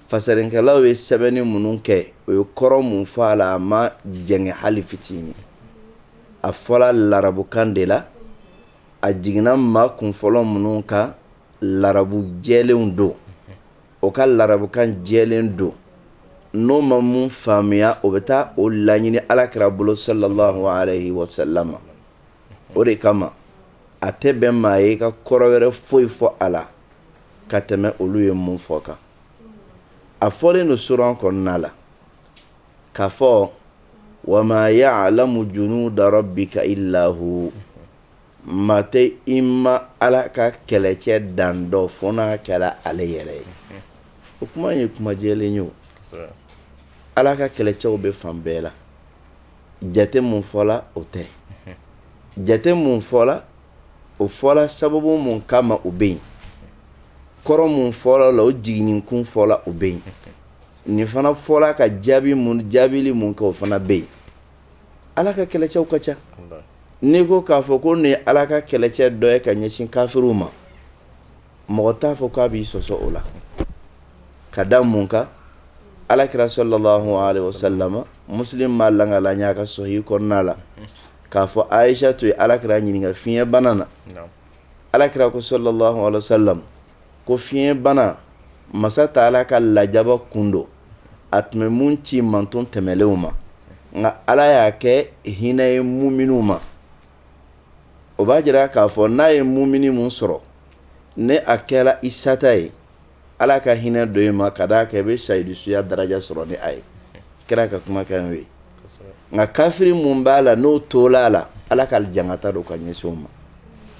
fasarinkɛlaw ye sɛbɛnni minnu kɛ o ye kɔrɔ mun fɔ a la a ma jɛngɛ hali fitini a fɔla larabukan de la a jiginna maa kunfɔlɔ minnu kan larabu jɛlenw don o ka larabukan jɛlen don n'o ma mun faamuya o bɛ taa o laɲini alakira bolo sallallahu alaihi wasallam o de kama a tɛ bɛn maa ye ka kɔrɔ wɛrɛ foyi fɔ a la ka tɛmɛ olu ye mun fɔ kan a fɔlen don sura kɔnɔna la k'a fɔ wa ma ya'lamu junuda rabbika illa hu maa tɛ i ma ala ka kɛlɛcɛ dan dɔ fo n'a kɛra ale yɛrɛ ye o kuma ye kuma jɛlen ye o ala ka kɛlɛcɛw bɛ fan bɛɛ la jate mun fɔla o tɛ jate mun fɔla o fɔla sababu mun kama o bɛ yen kɔrɔ mun fɔla la o jiginni kun fɔla o bɛ yen nin fana fɔla ka jaabili mun kɛ o fana bɛ yen ala ka kɛlɛcɛw ka ca n'i ko k'a fɔ ko nin ye ala ka kɛlɛcɛ dɔ ye ka ɲɛsin kafiriw ma mɔgɔ t'a fɔ k'a b'i sɔsɔ o la ka da mun kan alakira sallallahu alaihi wasallam muslim ma langala ɲa ka sahih kɔnɔna la k'a fɔ aisha to ye alakira ɲininka fiɲɛ bana na alakira ko sallallahu alaihi wasallam ko fiɲɛ bana masa taala ka lajaba kundo a tun bɛ mun ci manton tɛmɛlenw ma nka ala y'a kɛ hinɛ ye muminiw ma o b'a jira k'a fɔ n'a ye mumini mun sɔrɔ ne a kɛra i sata ye ala ka hinɛ do i ma ka d'a kɛ i bɛ sayidisuya daraja sɔrɔ ni a ye kira ka kumakan ye nka kafiri mun b'a la n'o tola a la ala ka jangata do ka ɲɛsin o ma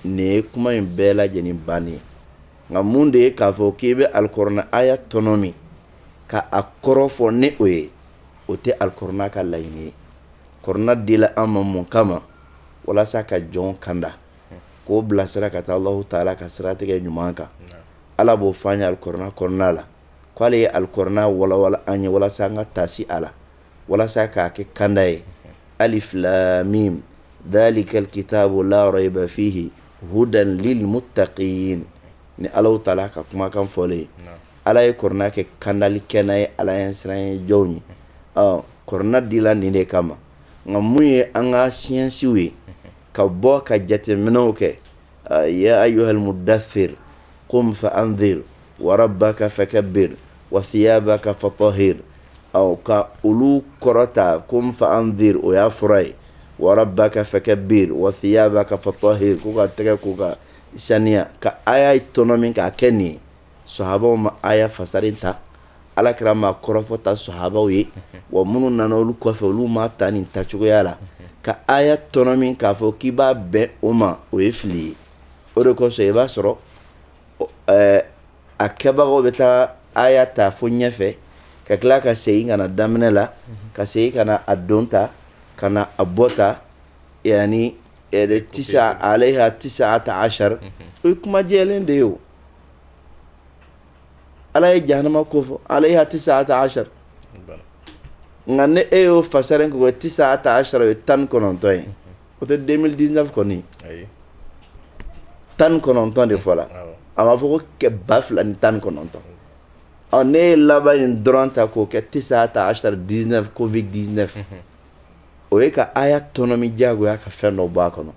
nin ye kuma in bɛɛ lajɛlen bannen ye nka mun de ye k'a fɔ k'i bɛ alikuranɛ aya tɔnɔ min ka a kɔrɔ fɔ ni o ye o tɛ alikuranɛ ka laɲini ye kuranɛ dila an ma mun kama walasa ka jɔn kanda k'o bilasira ka taa Alahu taala ka siratigɛ ɲuman kan ala b'o fɔ an ye alikuranɛ kɔnɔna la k'ale ye alikuranɛ walawala an ye walasa an ka taasi a la walasa k'a kɛ kanda ye alif lam mim dhalika alkitabu la rayba fihi hudan lilmuttaqin ni Alahu taala ka kumakan fɔlen ye ala ye kuranɛ kɛ kandali kɛnɛ ye ala ye siran ye jɔnw ye kuranɛ dila nin de kama nka mun ye an ka siɲɛsiw ye ka bɔ ka jateminɛw kɛ ya ayyuhal mudaththir qum fa anzir wa rabbaka fakabbir wa thiyabaka fatahhir ka olu kɔrɔta qum fa anzir o y'a fɔra ye wa rabbaka fakabbir wa thiyabaka fatahhir ko ka tɛgɛ ko ka saniya ka aya tɔnɔ min k'a kɛ nin ye sahabaw ma aya fasarin ta alakira ma kɔrɔfɔta sahabaw ye wa minnu nana olu kɔfɛ olu ma ta nin tacogoya la ka aya tɔnɔ min k'a fɔ k'i b'a bɛn o ma o ye fili ye o de kosɔn i b'a sɔrɔ a kɛbagaw bɛ taa aya ta fo ɲɛfɛ ka tila ka segin ka na daminɛ la ka segin ka na a don ta ka na a bɔ ta yani alayha 19 o ye kuma jɛlen de ye o ala ye jahanama ko fɔ alayha 19 nka ne e y'o fasaren ko 19 o ye 19 ye o tɛ 2019 kɔni 19 de fɔla a ma fɔ ko 2019 ne ye laban in dɔrɔn ta k'o kɛ 19 covid 19 o ye ka aya tɔnɔ min diyagoya ka fɛn dɔ bɔ a kɔnɔ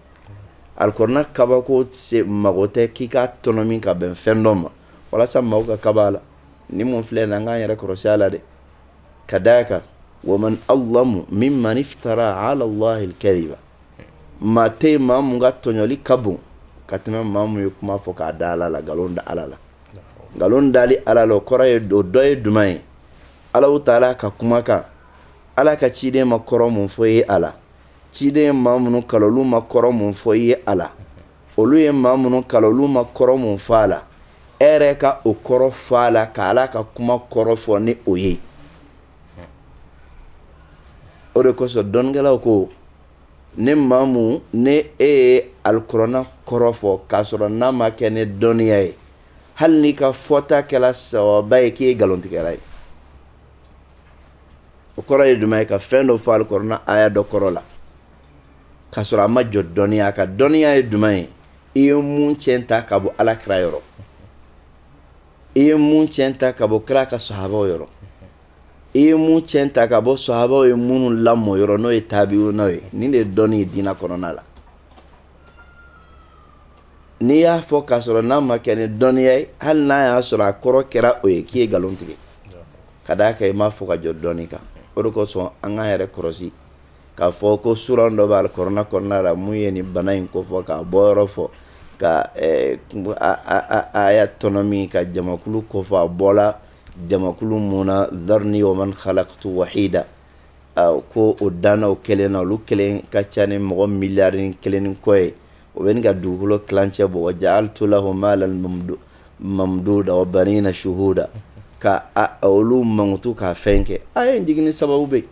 alikuranɛ kabako se mago tɛ k'i ka tɔnɔ min ka bɛn fɛn dɔ ma walasa maaw ka kaba a la ni mun filɛ nin an k'an yɛrɛ kɔlɔsi a la dɛ ka d'a kan waman azlamu mimman iftara ala allahi alkadiba maa tɛ yen maa mun ka tɔɲɔli ka bon ka tɛmɛ maa mun ye kuma fɔ k'a da ala la nkalon da ala la nkalon dali ala la o kɔrɔ ye o dɔ ye jumɛn ye Alahu taala ka kumakan ala ka ciden ma kɔrɔ mun fɔ ye a la ciden maa minnu kala olu ma kɔrɔ mun fɔ ye a la olu ye maa minnu kala olu ma kɔrɔ mun fɔ a la e yɛrɛ ka o kɔrɔ fɔ a la ka ala ka kuma kɔrɔ fɔ ni o ye o de kosɔn dɔnnikɛlaw ko ne maa mun ne e ye alikuranɛ kɔrɔ fɔ k'a sɔrɔ n'a ma kɛ ni dɔnniya ye hali n'i ka fɔta kɛla sababa ye k'i ye nkalontigɛla ye o kɔrɔ ye jumɛn ye ka fɛn dɔ fɔ alikuranɛ aya dɔ kɔrɔ la k'a sɔrɔ a ma jɔ dɔnniya kan dɔnniya ye jumɛn ye i ye mun tiɲɛ ta ka bɔ alakira yɔrɔ i ye mun tiɲɛ ta ka bɔ kira ka sahabaw yɔrɔ i ye mun tiɲɛ ta ka bɔ sahabaw ye minnu lamɔ yɔrɔ n'o ye tabi'unaw ye nin de ye dɔnni ye diinɛ kɔnɔna la n'i y'a fɔ k'a sɔrɔ n'a ma kɛ ni dɔnniya ye hali n'a y'a sɔrɔ a kɔrɔ kɛra o ye k'i ye nkalon tigɛ ka d'a kan i m'a fɔ ka jɔ dɔnni kan o de kosɔn an k'an yɛrɛ kɔlɔsi k'a fɔ ko sura dɔ bɛ alikuranɛ kɔnɔna la mun ye nin bana in kofɔ k'a bɔ yɔrɔ fɔ ka aya tɔnɔ min ka jamakulu kofɔ a bɔla jamakulu mun na dharni wa man khalaqtu wahida ko o danna o kelen na olu kelen ka ca ni mɔgɔ miliyari kelen ni kɔ ye o bɛ ni ka dugukolo tilancɛ bɔ wa ja'altu lahu malan mamduda wa banina shuhuda ka olu mankutu k'a fɛn kɛ a ye jigini sababu bɛ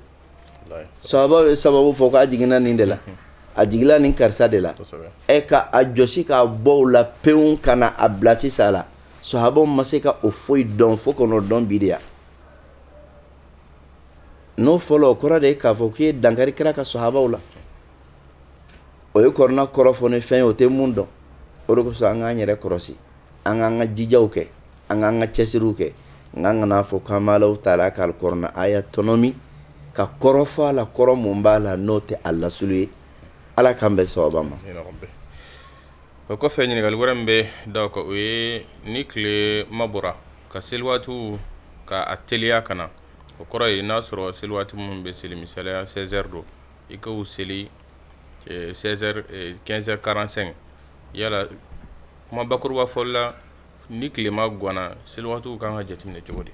sababu ye sababu fɔ k'a jiginna nin de la a jigila nin karisa de la ka a jɔsi k'a bɔ o la pewu ka na a bila sisan la sahabaw ma se ka o foyi dɔn fo ka n'o dɔn bi de ya n'o fɔlɔ o kɔrɔ de ye k'a fɔ k'i ye dankari kɛra ka sahabaw la o ye kɔrɔna kɔrɔ fɔ ni fɛn ye o tɛ mun dɔn o de kosɔn an k'an yɛrɛ kɔlɔsi an k'an ka jijaw kɛ an k'an ka cɛsiriw kɛ nka kana fɔ k'an b'a Alahu taala ka alikuranɛ aya tɔnɔ min ka kɔrɔ fɔ a la kɔrɔ mun b'a la n'o tɛ a lasulu ye ala k'an bɛ sababa ma o kɔfɛ ɲininkali wɛrɛ min bɛ da kan o ye ni tile ma bɔra ka seliwaatiw ka a teliya ka na o kɔrɔ ye n'a sɔrɔ seliwaati minnu bɛ seli misaliya 16h don i k'u seli 16h 15h45 yala kuma bakuruba fɔli la ni tilema ganna seliwaatiw kan ka jateminɛ cogo di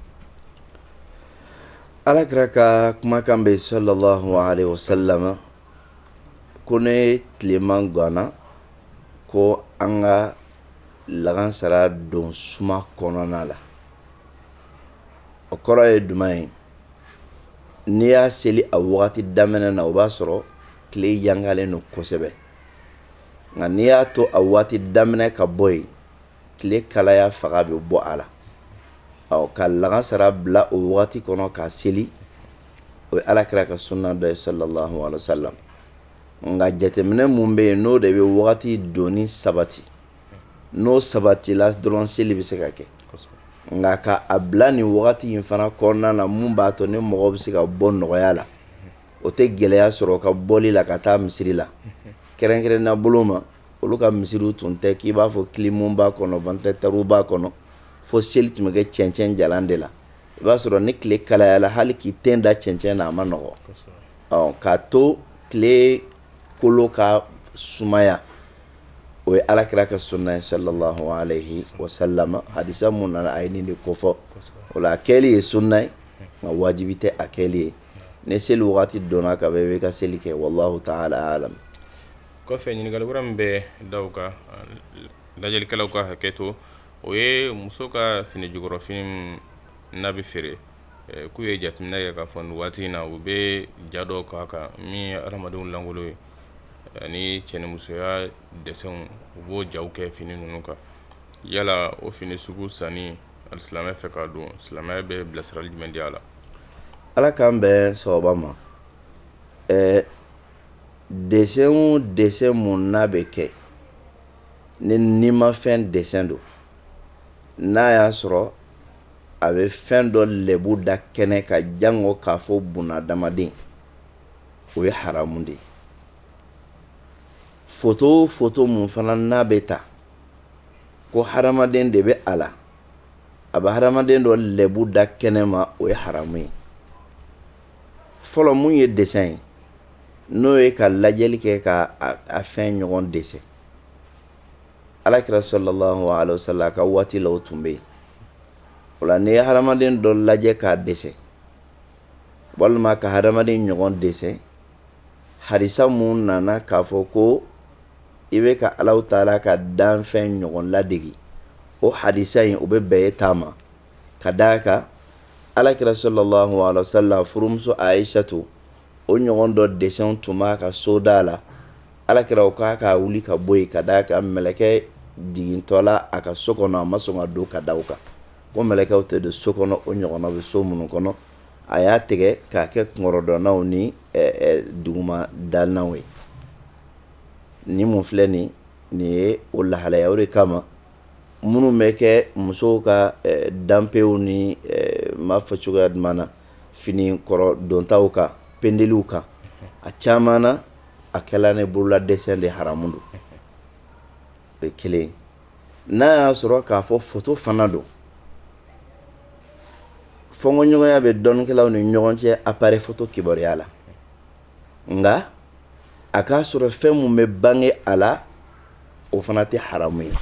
alakira ka kumakan bɛ sallallahu alaihi wasallam ko ne tilema ganna ko an ka lagansara don suma kɔnɔna la o kɔrɔ ye jumɛn ye n'i y'a seli a wagati daminɛ na o b'a sɔrɔ tile yangalen don kosɛbɛ nka n'i y'a to a wagati daminɛ ka bɔ yen tile kalaya faga bɛ bɔ a la ka lagasara bila o wagati kɔnɔ k'a seli o ye alakira ka sunna dɔ ye sallallahu alaihi wasallam nga jateminɛ mun bɛ yen n'o de bɛ wagati doni sabati n'o sabatila dɔrɔn seli bɛ se ka kɛ nga ka a bila nin wagati in fana kɔnɔna na mun b'a to ni mɔgɔ bɛ se ka bɔ nɔgɔya la o tɛ gɛlɛya sɔrɔ ka bɔli la ka taa misiri la kɛrɛnkɛrɛnnenya bolo ma olu ka misiriw tun tɛ k'i b'a fɔ kilimu b'a kɔnɔ ventilateur b'a kɔnɔ fo seli tun bɛ kɛ cɛncɛn jalan de la i b'a sɔrɔ ni tile kalayala hali k'i ten da cɛncɛn na a ma nɔgɔ k'a to tile kolo ka sumaya o ye alakira ka sunna ye sallallahu alaihi wasallam hadisa mun nana a ye nin de kofɔ o la a kɛli ye sunna ye nka wajibi tɛ a kɛli ye ni seli wagati donna ka bɛ i bɛ ka seli kɛ wallahu ta'ala alam. kɔfɛ ɲininkali wɛrɛ min bɛ daw kan lajɛlikɛlaw ka hakɛ to o ye muso ka fini jukɔrɔfini n'a bɛ feere k'u ye jateminɛ kɛ k'a fɔ nin waati in na u bɛ ja dɔw k'a kan min ye adamadenw langolo ye ani cɛ ni musoya dɛsɛnw u b'o jaw kɛ fini ninnu kan yala o fini sugu sanni alisilamɛ fɛ k'a don silamɛya bɛ bilasirali jumɛn di a la. ala k'an bɛn sababa ma dessin o dessin mun n'a bɛ kɛ ni ma fɛn dessin don n'a y'a sɔrɔ a bɛ fɛn dɔ lɛbu da kɛnɛ ka jango k'a fɔ bunadamaden o ye haramu de ye foto mun fana n'a bɛ ta ko hadamaden de bɛ a la a bɛ hadamaden dɔ lɛbu da kɛnɛ ma o ye haramu ye fɔlɔ mun ye dessin ye n'o ye ka lajɛli kɛ ka a fɛn ɲɔgɔn dessin alakira sallallahu alaihi wasallam ka waati la o tun bɛ yen o la n'i ye hadamaden dɔ lajɛ k'a dessin walima ka hadamaden ɲɔgɔn dessin hadisa mun nana k'a fɔ ko i bɛ ka Alahu Taala ka danfɛn ɲɔgɔn ladegi o hadisa in o bɛ bɛn e ta ma ka d'a kan alakira sallallahu alaihi wasallam furumuso Aishatu o ɲɔgɔn dɔ dessin tun b'a ka soda la alakira o k'a ka wuli ka bɔ yen ka d'a kan mɛlɛkɛ jigintɔla a ka so kɔnɔ a ma sɔn ka don ka da o kan ko mɛlɛkɛw tɛ don so kɔnɔ o ɲɔgɔnna bɛ so minnu kɔnɔ a y'a tigɛ k'a kɛ kungɔrɔdɔnnaw ni duguma dalinaw ye ni mun filɛ nin ye o lahalaya o de kama minnu bɛ kɛ musow ka danpew ni m'a fɔ cogoya jumɛn na fini kɔrɔ dontaw kan pendeliw kan a caman na a kɛla ne bolola dessin de haramu don o ye kelen n'a y'a sɔrɔ k'a fɔ foto fana don fɔnkɔɲɔgɔnya bɛ dɔnnikɛlaw ni ɲɔgɔn cɛ appareil photo kibaruya la nka a k'a sɔrɔ fɛn mun bɛ bange a la o fana tɛ haramu ye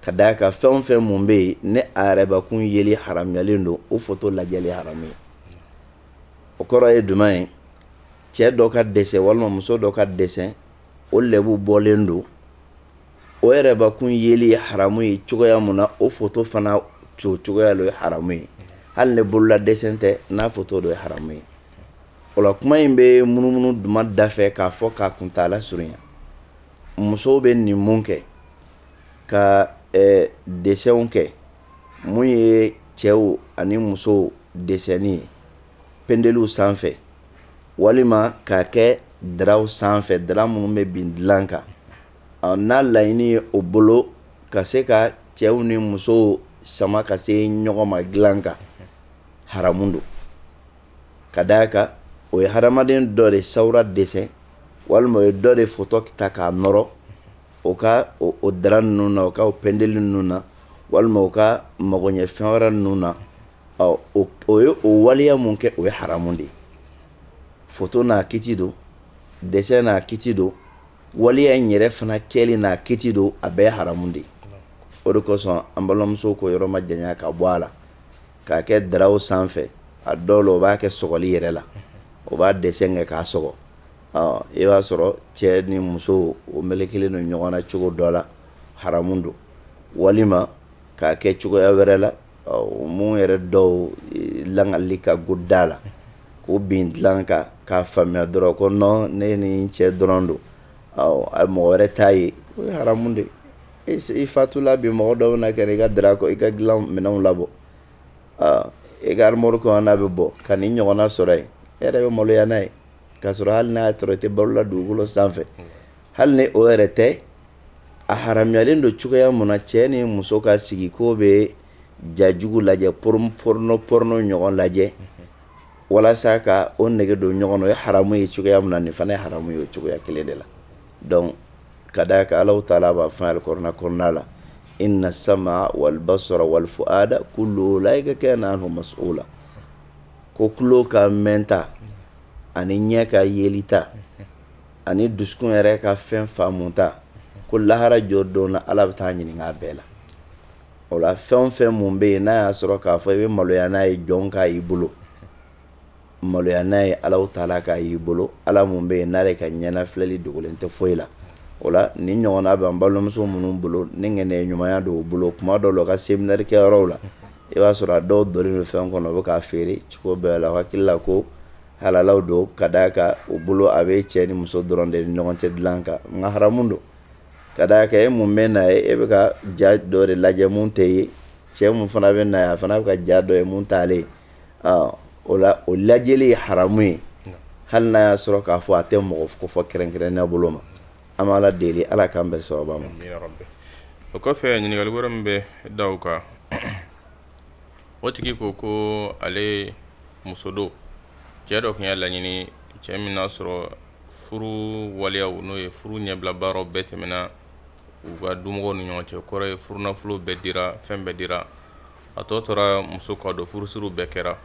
ka d'a kan fɛn o fɛn mun bɛ yen ne a yɛrɛbakun yeli haramuyalen don o foto lajɛli haramu ye o kɔrɔ ye jumɛn ye cɛ dɔ ka dessin walima muso dɔ ka dessin o lɛbu bɔlen don o yɛrɛbakun yeli ye haramu ye cogoya mun na o foto fana cogoya lo ye haramu ye hali ne bolola dessin tɛ n'a foto dɔ ye haramu ye o la kuma in bɛ munumunu duma da fɛ k'a fɔ k'a kuntala surunya musow bɛ nin mun kɛ ka dessinw kɛ mun ye cɛw ani musow dessinni ye pendeliw sanfɛ walima k'a kɛ daraw sanfɛ dara minnu bɛ bin dilan kan n'a laɲini ye o bolo ka se ka cɛw ni musow sama ka se ɲɔgɔn ma dilan kan haramu don ka d'a kan o ye hadamaden dɔ de sawura dessin walima o ye dɔ de foto ta k'a nɔrɔ o ka o dara ninnu na o ka o pendeli ninnu na walima o ka magoɲɛfɛn wɛrɛ ninnu na o ye o waleya mun kɛ o ye haramu de ye foto n'a kiti don dessin n'a kiti don waleya in yɛrɛ fana kɛli n'a kiti don a bɛɛ ye haramu de ye o de kosɔn an balimamusow ko yɔrɔ ma janya ka bɔ a la k'a kɛ daraw sanfɛ a dɔw la o b'a kɛ sɔgɔli yɛrɛ la o b'a dessin kɛ k'a sɔgɔ i b'a sɔrɔ cɛ ni muso o melekelen don ɲɔgɔn na cogo dɔ la haramu don walima k'a kɛ cogoya wɛrɛ la mun yɛrɛ dɔw langali ka go da la k'o bin dilan k'a faamuya dɔrɔn ko non ne ni cɛ dɔrɔn don mɔgɔ wɛrɛ t'a ye o ye haramu de ye i fatula bi mɔgɔ dɔw bɛna kɛ i ka dara kɔ i ka dilan minɛnw labɔ e ka armoire kɔnɔ n'a bɛ bɔ ka nin ɲɔgɔnna sɔrɔ yen e yɛrɛ bɛ maloya n'a ye k'a sɔrɔ hali n'a y'a sɔrɔ i tɛ balo la dugukolo sanfɛ hali ni o yɛrɛ tɛ a haramuyalen don cogoya mun na cɛ ni muso ka sigi k'o bɛ jajugu lajɛ porno ɲɔgɔn lajɛ walasa ka o nege don ɲɔgɔn na o ye haramu ye cogoya mun na nin fana ye haramu ye o cogoya kelen de la donc ka d'a kan Alahu taala b'a fɔ alikuranɛ kɔnɔna la inna sama wal basara wal fuada kullu ulaika kana anhu mas'ula ko tulo ka mɛnta ani ɲɛ ka yelita ani dusukun yɛrɛ ka fɛn faamuta ko lahara jɔ don na Ala bɛ taa ɲininka a bɛɛ la o la fɛn o fɛn mun bɛ yen n'a y'a sɔrɔ k'a fɔ i bɛ maloya n'a ye jɔn k'a y'i bolo maloya n'a ye Alahu taala k'a y'i bolo Ala mun bɛ yen n'ale ka ɲɛnafilɛli dogolen tɛ foyi la o la nin ɲɔgɔnna b'an balimamuso minnu bolo ni ŋɛniya ɲumanya don u bolo kuma dɔw la u ka séminaire kɛyɔrɔw la i b'a sɔrɔ a dɔw donnen don fɛn kɔnɔ u bɛ k'a feere cogo bɛɛ la u hakili la ko halalaw don ka d'a kan u bolo a bɛ cɛ ni muso dɔrɔn de ni ɲɔgɔn cɛ dilan kan nka haramu don ka d'a kan e mun bɛ na ye e bɛ ka ja dɔ de lajɛ mun tɛ ye cɛ mun fana bɛ na ye a fana bɛ ka ja dɔ ye mun t'ale ye o la o lajɛli ye haramu ye hali n'a y'a sɔrɔ k'a fɔ a tɛ mɔgɔ kofɔ kɛrɛnkɛrɛnnenya bolo ma an bɛ Ala deli Ala k'an bɛn sababa ma. O kɔfɛ ɲininkali wɛrɛ min bɛ da o kan o tigi ko ale muso don cɛ dɔ tun y'a laɲini cɛ min n'a sɔrɔ furu waleyaw n'o ye furu ɲɛbila baaraw bɛɛ tɛmɛna u ka dumɔgɔw ni ɲɔgɔn cɛ kɔrɔ ye furunafolo bɛɛ dira fɛn bɛɛ dira a tɔ tora muso ka don furusiriw bɛɛ kɛra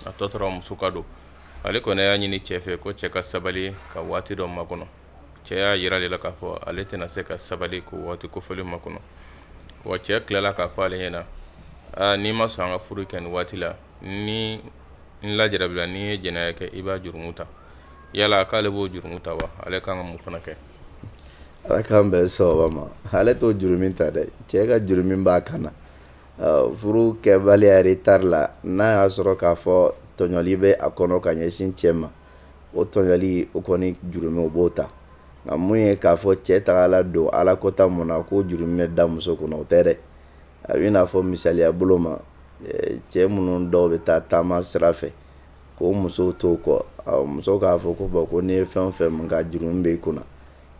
a tɔ tora muso ka don ale kɔni y'a ɲini cɛ fɛ ko cɛ ka sabali ka waati dɔ makɔnɔ cɛ y'a yira ale la k'a fɔ ale tɛna se ka sabali ko waati kofɔlen makɔnɔ wa cɛ tilala k'a fɔ ale ɲɛna n'i ma sɔn an ka furu kɛ nin waati la ni n lajarabila n'i ye jɛnɛya kɛ i b'a jurumu ta yala k'ale b'o jurumu ta wa ale kan ka mun fana kɛ. Ala k'an bɛn sababa ma ale t'o jurumin ta dɛ cɛ ka jurumin b'a kan na furu kɛbaliya retard la n'a y'a sɔrɔ k'a fɔ tɔɲɔli bɛ a kɔnɔ ka ɲɛsin cɛ ma o tɔɲɔli o kɔni jurumi o b'o ta nka mun ye k'a fɔ cɛ tagala don Ala kota mun na ko jurumi bɛ da muso kunna o tɛ dɛ a bɛ n'a fɔ misaliya bolo ma cɛ minnu dɔw bɛ taa taama sira fɛ ko musow t'o kɔ muso k'a fɔ ko bɔn ko n'i ye fɛn o fɛn mun ka jurumi bɛ i kunna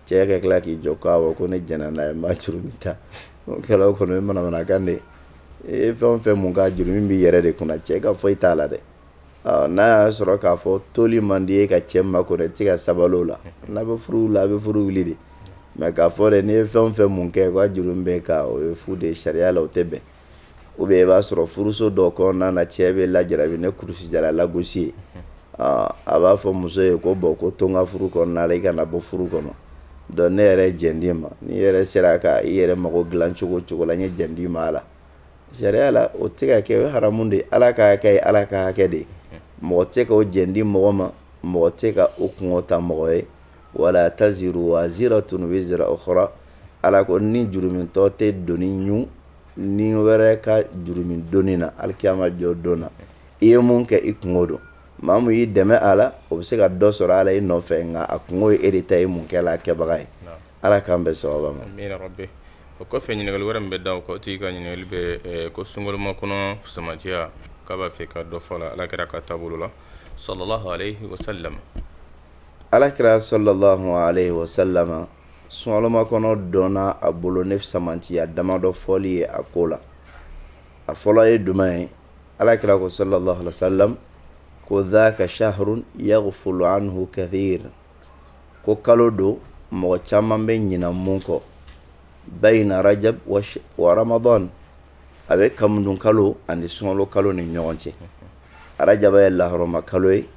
cɛ ka tila k'i jɔ ko awɔ ko ne jɛnna n'a ye n b'a jurumi ta o kɛla o kɔnɔ o ye manamanakan de ye e ye fɛn o fɛn mun ka jurumi b'i yɛrɛ de kunna cɛ ka foyi t'a la dɛ n'a y'a sɔrɔ k'a fɔ toli man di ye ka cɛ makɔnɔ i tɛ ka sabali o la n'a bɛ furu la a bɛ furu wuli de mɛ k'a fɔ dɛ n'i ye fɛn o fɛn mun kɛ k'a jurumi bɛ ka o ye fu de ye sariya la o tɛ bɛn ou bien i b'a sɔrɔ furuso dɔ kɔnɔna na cɛ bɛ lajarabi ne kurusi jala lagosi ye a b'a fɔ muso ye ko bɔn ko to n ka furu kɔnɔna la i kana bɔ furu kɔnɔ donc ne yɛrɛ jɛn d'i ma n'i yɛrɛ sera ka i yɛrɛ mago dilan cogo cogo la n ye jɛn d'i ma a la sariya la o tɛ ka kɛ o ye haramu de ye Ala ka hakɛ ye Ala ka hakɛ de ye mɔgɔ tɛ ka o jɛn di mɔgɔ ma mɔgɔ tɛ ka o kɔngɔ ta mɔgɔ ye wala taziru waziratun wizra ukhra Ala ko ni jurumitɔ tɛ doni ɲu ni wɛrɛ ka jurumi doni na alikiyama jɔ don na i ye mun kɛ i kungo don maa mun y'i dɛmɛ a la o bɛ se ka dɔ sɔrɔ a la i nɔfɛ nka a kungo ye e de ta ye mun kɛla a kɛbaga ye Ala k'an bɛn sababa ma. Amina rabbi. O kɔfɛ ɲininkali wɛrɛ min bɛ da o kan o tigi ka ɲininkali bɛ ko sunkalomakɔnɔ samatiya k'a b'a fɛ ka dɔ fɔ a la alakira ka taabolo la sallallahu alayhi wa sallam. Alakira sallallahu alayhi wa sallam sunkalomakɔnɔ dɔnna a bolo ne samantiya damadɔ fɔli ye a ko la a fɔlɔ ye jumɛn ye alakira ko sallallahu alayhi wa sallam ko dhaka shahrun yaghfulu anhu kathir ko kalo don mɔgɔ caman bɛ ɲina mun kɔ bayna rajab wa ramadan a bɛ kamundun kalo ani sunkalo kalo ni ɲɔgɔn cɛ rajaba ye lahɔrɔma kalo ye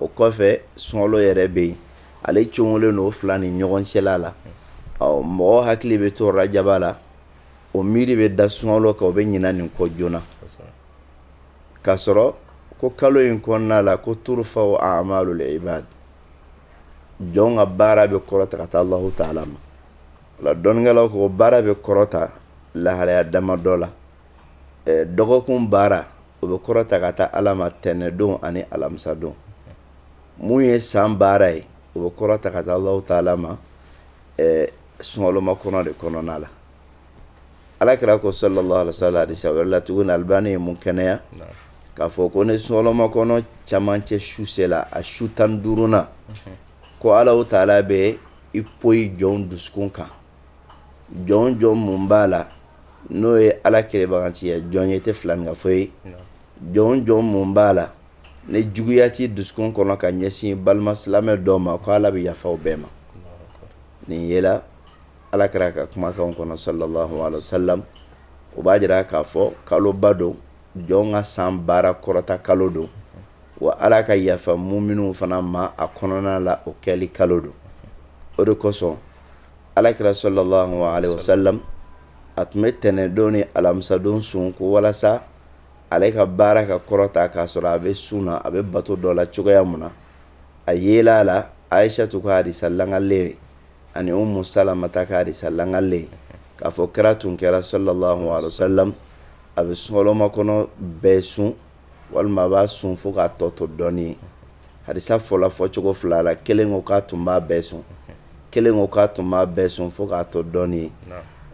o kɔfɛ sunkalo yɛrɛ bɛ yen ale cogolen don fila ni ɲɔgɔn cɛla la mɔgɔ hakili bɛ to rajaba la o miiri bɛ da sunkalo kan o bɛ ɲina nin kɔ joona k'a sɔrɔ ko kalo in kɔnɔna la ko turfaw a'malul ibad jɔn ka baara bɛ kɔrɔta ka taa Allahu taala ma o la dɔnnikɛlaw ko baara bɛ kɔrɔta lahalaya damadɔ la dɔgɔkun baara o bɛ kɔrɔta ka taa Ala ma tɛnɛdon ani alamisadon mun ye san baara ye o bɛ kɔrɔta ka taa Allahu taala ma sunkalomakɔnɔ de kɔnɔna la alakira ko sallallahu alaihi wasallam hadisa wala tugun albani mun kɛnɛya k'a fɔ ko ne sunkaloma kɔnɔ camancɛ su sela a su 15nan ko Alahu taala bɛ i poyi jɔn dusukun kan jɔn mun b'a la n'o ye ala kɛlɛbagantiya jɔn ye tɛ filani ka fɔ ye jɔn mun b'a la ne juguya ti dusukun kɔnɔ ka ɲɛsin balima silamɛ dɔ ma ko ala bɛ yafa o bɛɛ ma nin yela alakira ka kumakanw kɔnɔ sallallahu alaihi wasallam o b'a jira k'a fɔ kaloba don jɔn ka san baara kɔrɔta kalo don wa ala ka yafa muminun fana ma a kɔnɔna la o kɛli kalo don o de kosɔn alakira sallallahu alaihi wasallam a tun bɛ tɛnɛndon ni alamisadon sun ko walasa ale ka baara ka kɔrɔta k'a sɔrɔ a bɛ sun na a bɛ bato dɔ la cogoya mun na a yela la Aishatu ka hadisa langalen ani Ummu Salamata ka hadisa langalen k'a fɔ kira tun kɛra sallallahu alaihi wasallam a bɛ sunkaloma kɔnɔ bɛɛ sun walima a b'a sun fo k'a tɔ to dɔɔnin hadisa fɔla fɔcogo fila la kelen ko k'a tun b'a bɛɛ sun kelen ko k'a tun b'a bɛɛ sun fo k'a tɔ dɔɔnin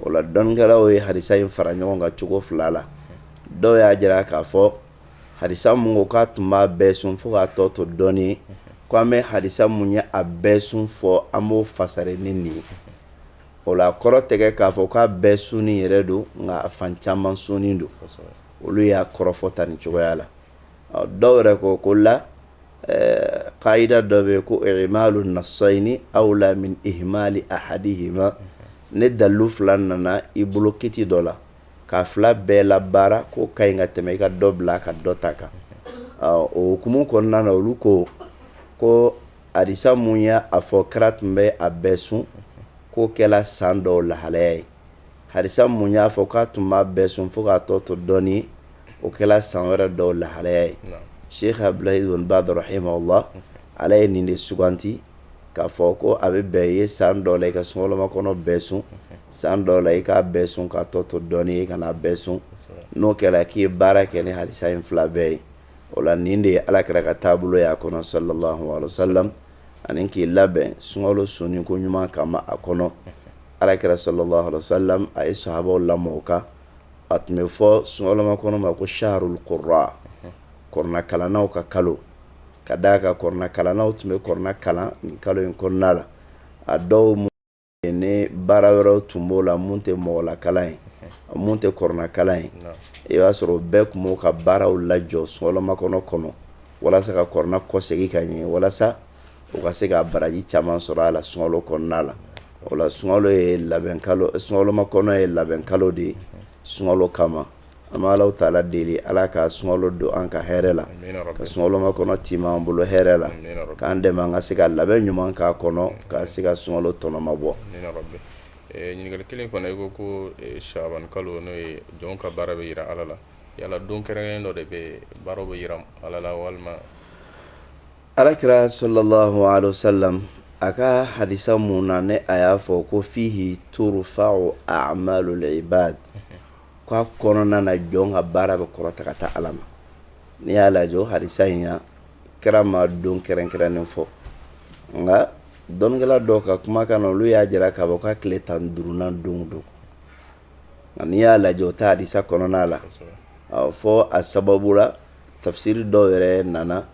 o la dɔnnikɛlaw ye hadisa in fara ɲɔgɔn kan cogo fila la dɔw y'a jira k'a fɔ hadisa mun ko k'a tun b'a bɛɛ sun fo k'a tɔ to dɔɔnin ko an bɛ hadisa mun ye a bɛɛ sun fɔ an b'o fasare ni nin ye o la kɔrɔ tɛgɛ k'a fɔ k'a bɛɛ sunni yɛrɛ don nka a fan caman sunni don olu y'a kɔrɔfɔ ta nin cogoya la dɔw yɛrɛ ko la qaida dɔ bɛ ko i'malu nassayni awla min ihmali ahadihima ne dalu fila nana i bolo kiti dɔ la k'a fila bɛɛ la baara ko ka ɲi ka tɛmɛ i ka dɔ bila ka dɔ ta kan o hukumu kɔnɔna na olu ko hadisa mun y'a fɔ kira tun bɛ a bɛɛ sun ko kɛla san dɔw lahalaya ye hadisa mun y'a fɔ k'a tun b'a bɛɛ sun fo k'a tɔ to dɔɔnin o kɛla san wɛrɛ dɔw lahalaya ye Sheikh Abdulahi ibn Baz rahimahullah ala ye nin de suganti k'a fɔ ko a bɛ bɛn ye san dɔw la i ka sunkaloma kɔnɔ bɛɛ sun san dɔw la i k'a bɛɛ sun k'a tɔ to dɔɔnin i kana bɛɛ sun n'o kɛra k'i ye baara kɛ ni hadisa in fila bɛɛ ye o la nin de ye alakira ka taabolo ye a kɔnɔ sallallahu alaihi wasallam ani k'i labɛn sunkalo sunni ko ɲuman kama a kɔnɔ alakira sallallahu alaihi wasallam a ye sahabaw lamɔ o kan a tun bɛ fɔ sunkaloma kɔnɔ ma ko shahrul qurra kɔrɔna kalanaw ka kalo ka d'a kan kɔrɔna kalanaw tun bɛ kɔrɔna kalan nin kalo in kɔnɔna la a dɔw ni baara wɛrɛw tun b'o la mun tɛ mɔgɔla kalan ye mun tɛ kɔrɔna kalan ye i b'a sɔrɔ bɛɛ tun b'o ka baaraw lajɔ sunkaloma kɔnɔ walasa ka kɔrɔna kɔsegin ka ɲɛ walasa o ka se ka baraji caman sɔrɔ a la sunkalo kɔnɔna la o la sunkalo ye labɛn kalo sunkaloma kɔnɔ ye labɛn kalo de ye sunkalo kama an bɛ Alahu taala deli ala ka sunkalo don an ka hɛrɛ la ka sunkaloma kɔnɔ tiima an bolo hɛrɛ la k'an dɛmɛ an ka se ka labɛn ɲuman k'a kɔnɔ ka se ka sunkalo tɔnɔma bɔ. ɲininkali kelen fana i ko Shaban kalo n'o ye jɔn ka baara bɛ yira ala la yala don kɛrɛnkɛrɛnnen dɔ de bɛ baaraw bɛ yira ala la walima. Alakira sallallahu alaihi wasallam a ka hadisa mun na ne a y'a fɔ ko fihi turfa'u a'malul ibad ko a kɔnɔna na jɔn ka baara bɛ kɔrɔta ka taa ala ma n'i y'a lajɛ o hadisa in na kɛra ma don kɛrɛnkɛrɛnnen fɔ nka dɔnnikɛla dɔw ka kumakan na olu y'a jira k'a fɔ k'a tile 15nan don nka n'i y'a lajɛ o ta hadisa kɔnɔna la fɔ a sababu la tafsiri dɔw yɛrɛ nana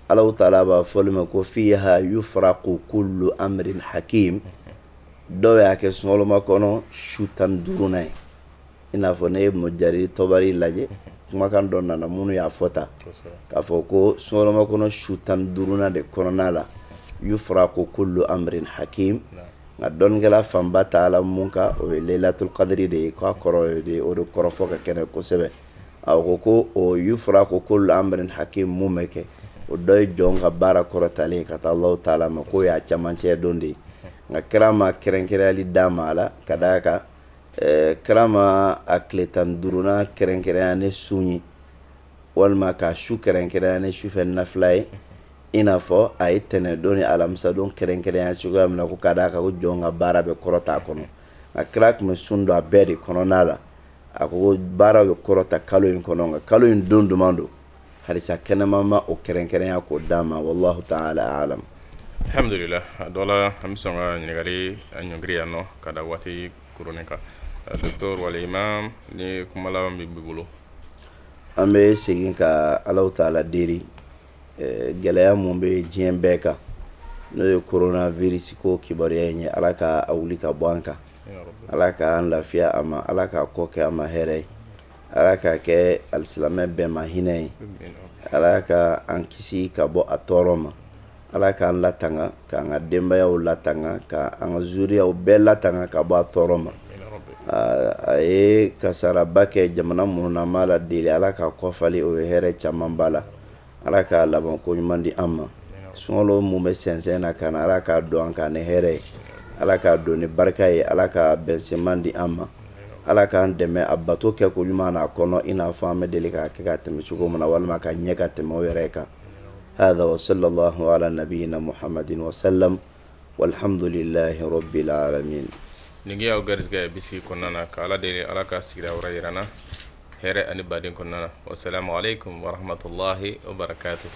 Alahu taala b'a fɔli ma ko fiha yufraqu kullu amrin hakim dɔw y'a kɛ sunkaloma kɔnɔ su 15nan ye i n'a fɔ ne ye Mujari Tɔbari lajɛ kumakan dɔ nana minnu y'a fɔ ta k'a fɔ ko sunkaloma kɔnɔ su 15nan de kɔnɔna la yufraqu kullu amrin hakim nka dɔnnikɛla fanba ta ala mun kan o ye Laylatul Qadri de ye k'a kɔrɔ de o de kɔrɔfɔ ka kɛnɛ kosɛbɛ a ko o yufraqu kullu amrin hakim mun bɛ kɛ o dɔ ye jɔn ka baara kɔrɔtalen ka taa Alahu taala ma k'o y'a camancɛ don de ye nka kira ma kɛrɛnkɛrɛnyali d'a ma a la ka d'a kan kira ma a tile 15nan kɛrɛnkɛrɛnya ne sun ye walima ka su kɛrɛnkɛrɛnya ne sufɛ nafila ye i n'a fɔ a ye tɛnɛndon ni alamisadon kɛrɛnkɛrɛnya cogoya min na ko ka d'a kan ko jɔn ka baara bɛ kɔrɔta a kɔnɔ nka kira tun bɛ sun don a bɛɛ de kɔnɔna la a ko baara bɛ kɔrɔta kalo in kɔnɔ nka kalo in don duman don hadisa kɛnɛma ma o kɛrɛnkɛrɛnya k'o d'a ma wallahu ta'ala alam. Alhamdulillah a dɔ la an bɛ sɔn ka ɲininkali a ɲɔngiri yan nɔ ka da waati kurunin kan docteur wala imam ni kuma laban bɛ bolo an bɛ segin ka Alahu Taala deli gɛlɛya mun bɛ diɲɛ bɛɛ kan n'o ye coronavirus ko kibaruya in ye Ala ka a wuli ka bɔ an kan Ala ka an lafiya a ma Ala ka kɔ kɛ an ma hɛrɛ ye Ala ka kɛ alisilamɛ bɛɛ ma hinɛ ye Ala ka an kisi ka bɔ a tɔɔrɔ ma Ala k'an latanga k'an ka denbayaw latanga ka an ka zuriyaw bɛɛ latanga ka bɔ a tɔɔrɔ ma a ye kasaraba kɛ jamana minnu na an b'a la deli Ala ka kɔfali o ye hɛrɛ caman b'a la Ala ka laban ko ɲuman di an ma sunkalo mun bɛ sɛnsɛn na ka na Ala ka don an kan ni hɛrɛ ye Ala ka don ni barika ye Ala ka bɛnseman di an ma Ala k'an dɛmɛ a bato kɛ ko ɲuman na kɔnɔ i n'a fɔ an bɛ deli k'a kɛ ka tɛmɛ cogo min na walima ka ɲɛ ka tɛmɛ o yɛrɛ kan هذا وصلى الله على نبينا محمد وسلم والحمد لله رب العالمين nigi yaw garisga bisi konnana ka ala deli ala ka sigira wara yirana here ani baden konnana wassalamu alaikum wa rahmatullahi wa barakatuh